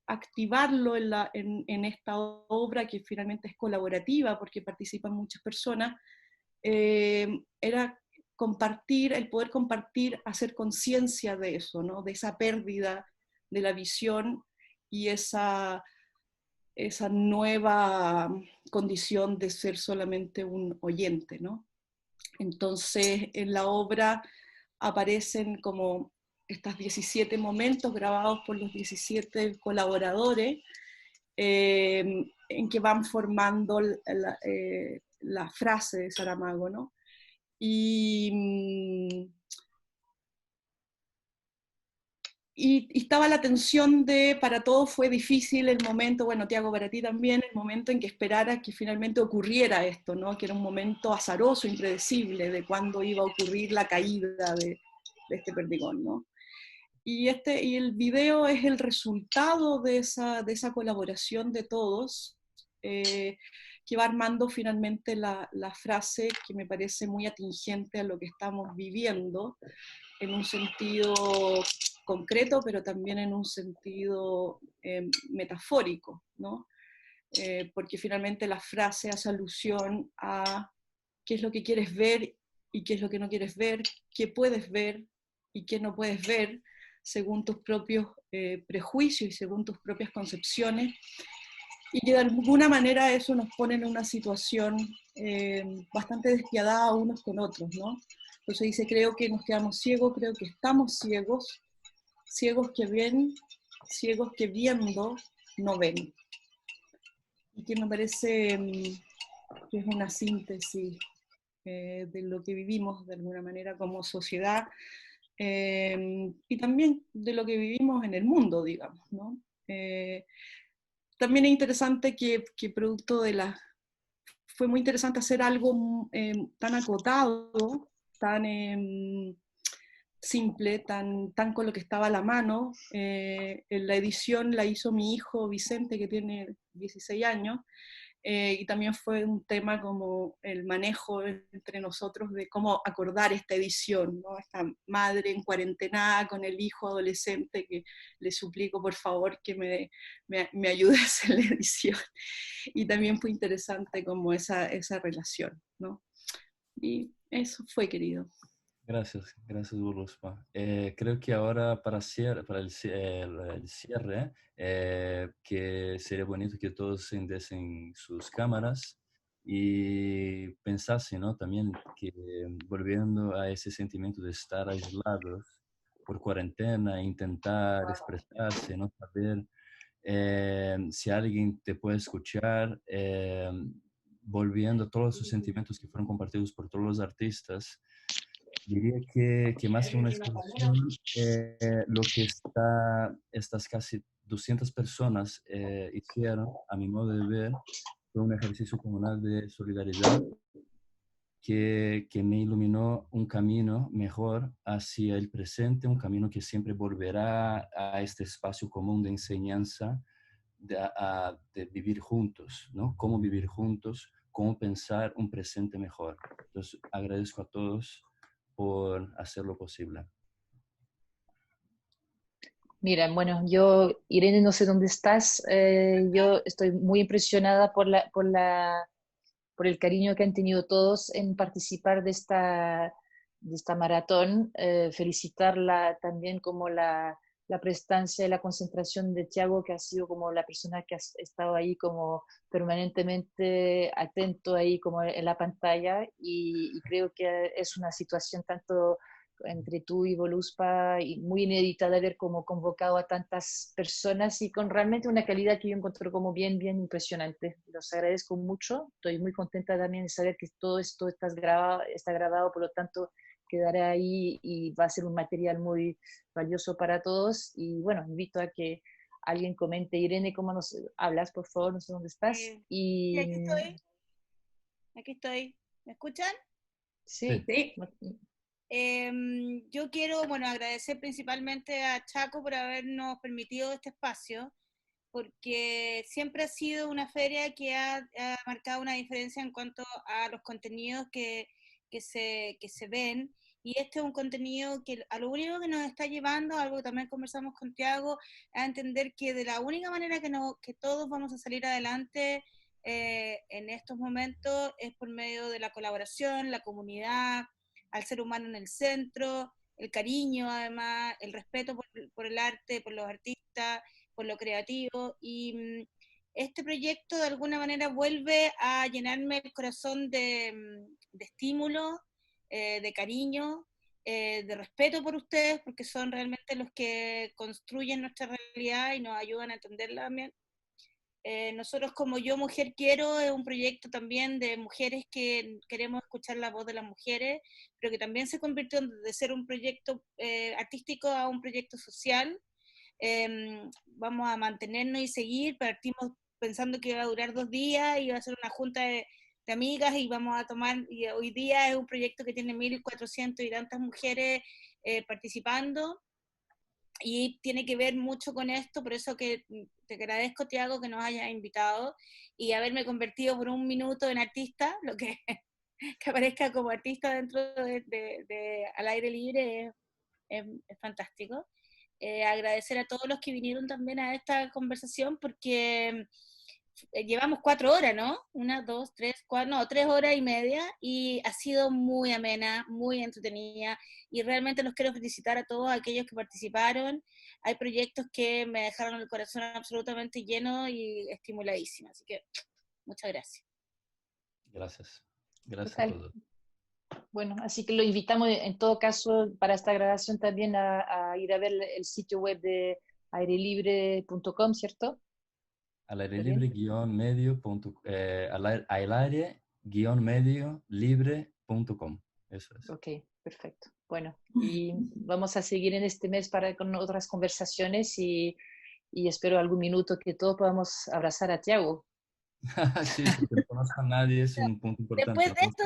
activarlo en esta obra, que finalmente es colaborativa porque participan muchas personas, era el poder compartir, hacer conciencia de eso, ¿no? De esa pérdida de la visión y esa nueva condición de ser solamente un oyente, ¿no? Entonces, en la obra aparecen como estos 17 momentos grabados por los 17 colaboradores, en que van formando la frase de Saramago, ¿no? Y estaba la tensión de, para todos fue difícil el momento, bueno, Tiago, para ti también, el momento en que esperara que finalmente ocurriera esto, ¿no? Que era un momento azaroso, impredecible, de cuándo iba a ocurrir la caída de este perdigón, ¿no? Y el video es el resultado de esa colaboración de todos, que va armando finalmente la frase que me parece muy atingente a lo que estamos viviendo, en un sentido concreto, pero también en un sentido metafórico, ¿no? Porque finalmente la frase hace alusión a qué es lo que quieres ver y qué es lo que no quieres ver, qué puedes ver y qué no puedes ver, según tus propios prejuicios y según tus propias concepciones, y que de alguna manera eso nos pone en una situación bastante despiadada unos con otros, ¿no? Entonces dice, creo que nos quedamos ciegos, creo que estamos ciegos, ciegos que ven, ciegos que viendo no ven. Y que me parece que es una síntesis de lo que vivimos de alguna manera como sociedad, y también de lo que vivimos en el mundo, digamos, ¿no? También es interesante que producto de fue muy interesante hacer algo tan acotado, tan simple, tan con lo que estaba a la mano. En la edición la hizo mi hijo Vicente, que tiene 16 años, y también fue un tema como el manejo entre nosotros de cómo acordar esta edición, ¿no? Esta madre en cuarentena con el hijo adolescente que le suplico por favor que me ayude a hacer la edición. Y también fue interesante como esa relación, ¿no? Y eso fue, querido. Gracias, gracias, Voluspa. Creo que ahora para el cierre, que sería bonito que todos encendiesen sus cámaras y pensasen, ¿no? También que volviendo a ese sentimiento de estar aislados por cuarentena, intentar expresarse, no saber si alguien te puede escuchar, volviendo a todos esos sentimientos que fueron compartidos por todos los artistas. Diría que más que una exposición, lo que estas casi 200 personas hicieron, a mi modo de ver, fue un ejercicio comunal de solidaridad que me iluminó un camino mejor hacia el presente, un camino que siempre volverá a este espacio común de enseñanza, de vivir juntos, ¿no? Cómo vivir juntos, cómo pensar un presente mejor. Entonces, agradezco a todos por hacerlo posible. Mira, bueno, yo, Irene, no sé dónde estás, yo estoy muy impresionada por el cariño que han tenido todos en participar de esta maratón, felicitarla también como la prestancia y la concentración de Thiago, que ha sido como la persona que ha estado ahí como permanentemente atento ahí como en la pantalla, y creo que es una situación tanto entre tú y Voluspa y muy inédita de haber como convocado a tantas personas y con realmente una calidad que yo encuentro como bien impresionante. Los agradezco mucho, estoy muy contenta también de saber que todo esto está grabado, por lo tanto quedará ahí y va a ser un material muy valioso para todos. Y bueno, invito a que alguien comente. Irene, ¿cómo nos hablas, por favor? No sé dónde estás. Y aquí estoy. ¿Me escuchan? Sí. Yo quiero, bueno, agradecer principalmente a Chaco por habernos permitido este espacio, porque siempre ha sido una feria que ha marcado una diferencia en cuanto a los contenidos que se ven, y este es un contenido que a lo único que nos está llevando, algo que también conversamos con Thiago, a entender que de la única manera que todos vamos a salir adelante en estos momentos es por medio de la colaboración, la comunidad, al ser humano en el centro, el cariño además, el respeto por el arte, por los artistas, por lo creativo, y este proyecto de alguna manera vuelve a llenarme el corazón de estímulo, de cariño, de respeto por ustedes, porque son realmente los que construyen nuestra realidad y nos ayudan a entenderla también. Nosotros como Yo Mujer Quiero es un proyecto también de mujeres que queremos escuchar la voz de las mujeres, pero que también se convirtió de ser un proyecto artístico a un proyecto social. Vamos a mantenernos y seguir. Partimos pensando que iba a durar 2 días, iba a ser una junta de amigas y vamos a tomar, y hoy día es un proyecto que tiene 1.400 y tantas mujeres participando. Y tiene que ver mucho con esto, por eso que te agradezco, Thiago, que nos hayas invitado y haberme convertido por un minuto en artista, lo que aparezca como artista dentro de Al Aire Libre es fantástico. Agradecer a todos los que vinieron también a esta conversación, porque llevamos 4 horas, ¿no? 1, 2, 3, 4, no, 3 horas y media, y ha sido muy amena, muy entretenida, y realmente los quiero felicitar a todos aquellos que participaron. Hay proyectos que me dejaron el corazón absolutamente lleno y estimuladísimo, así que muchas gracias. Gracias a todos. Bueno, así que lo invitamos en todo caso para esta grabación también a ir a ver el sitio web de airelibre.com, ¿cierto? Al aire libre-medio.com. Eso es. Ok, perfecto. Bueno, y vamos a seguir en este mes con otras conversaciones y espero algún minuto que todos podamos abrazar a Thiago. Sí, porque no conozco a nadie, es un punto importante. Después de esto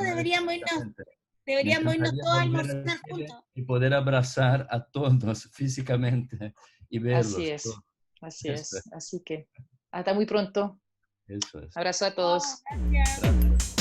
deberíamos irnos todos a almorzar juntos. Y poder abrazar a todos físicamente y verlos. Así es, así es. Así que hasta muy pronto. Eso es. Abrazo a todos. Gracias. Gracias.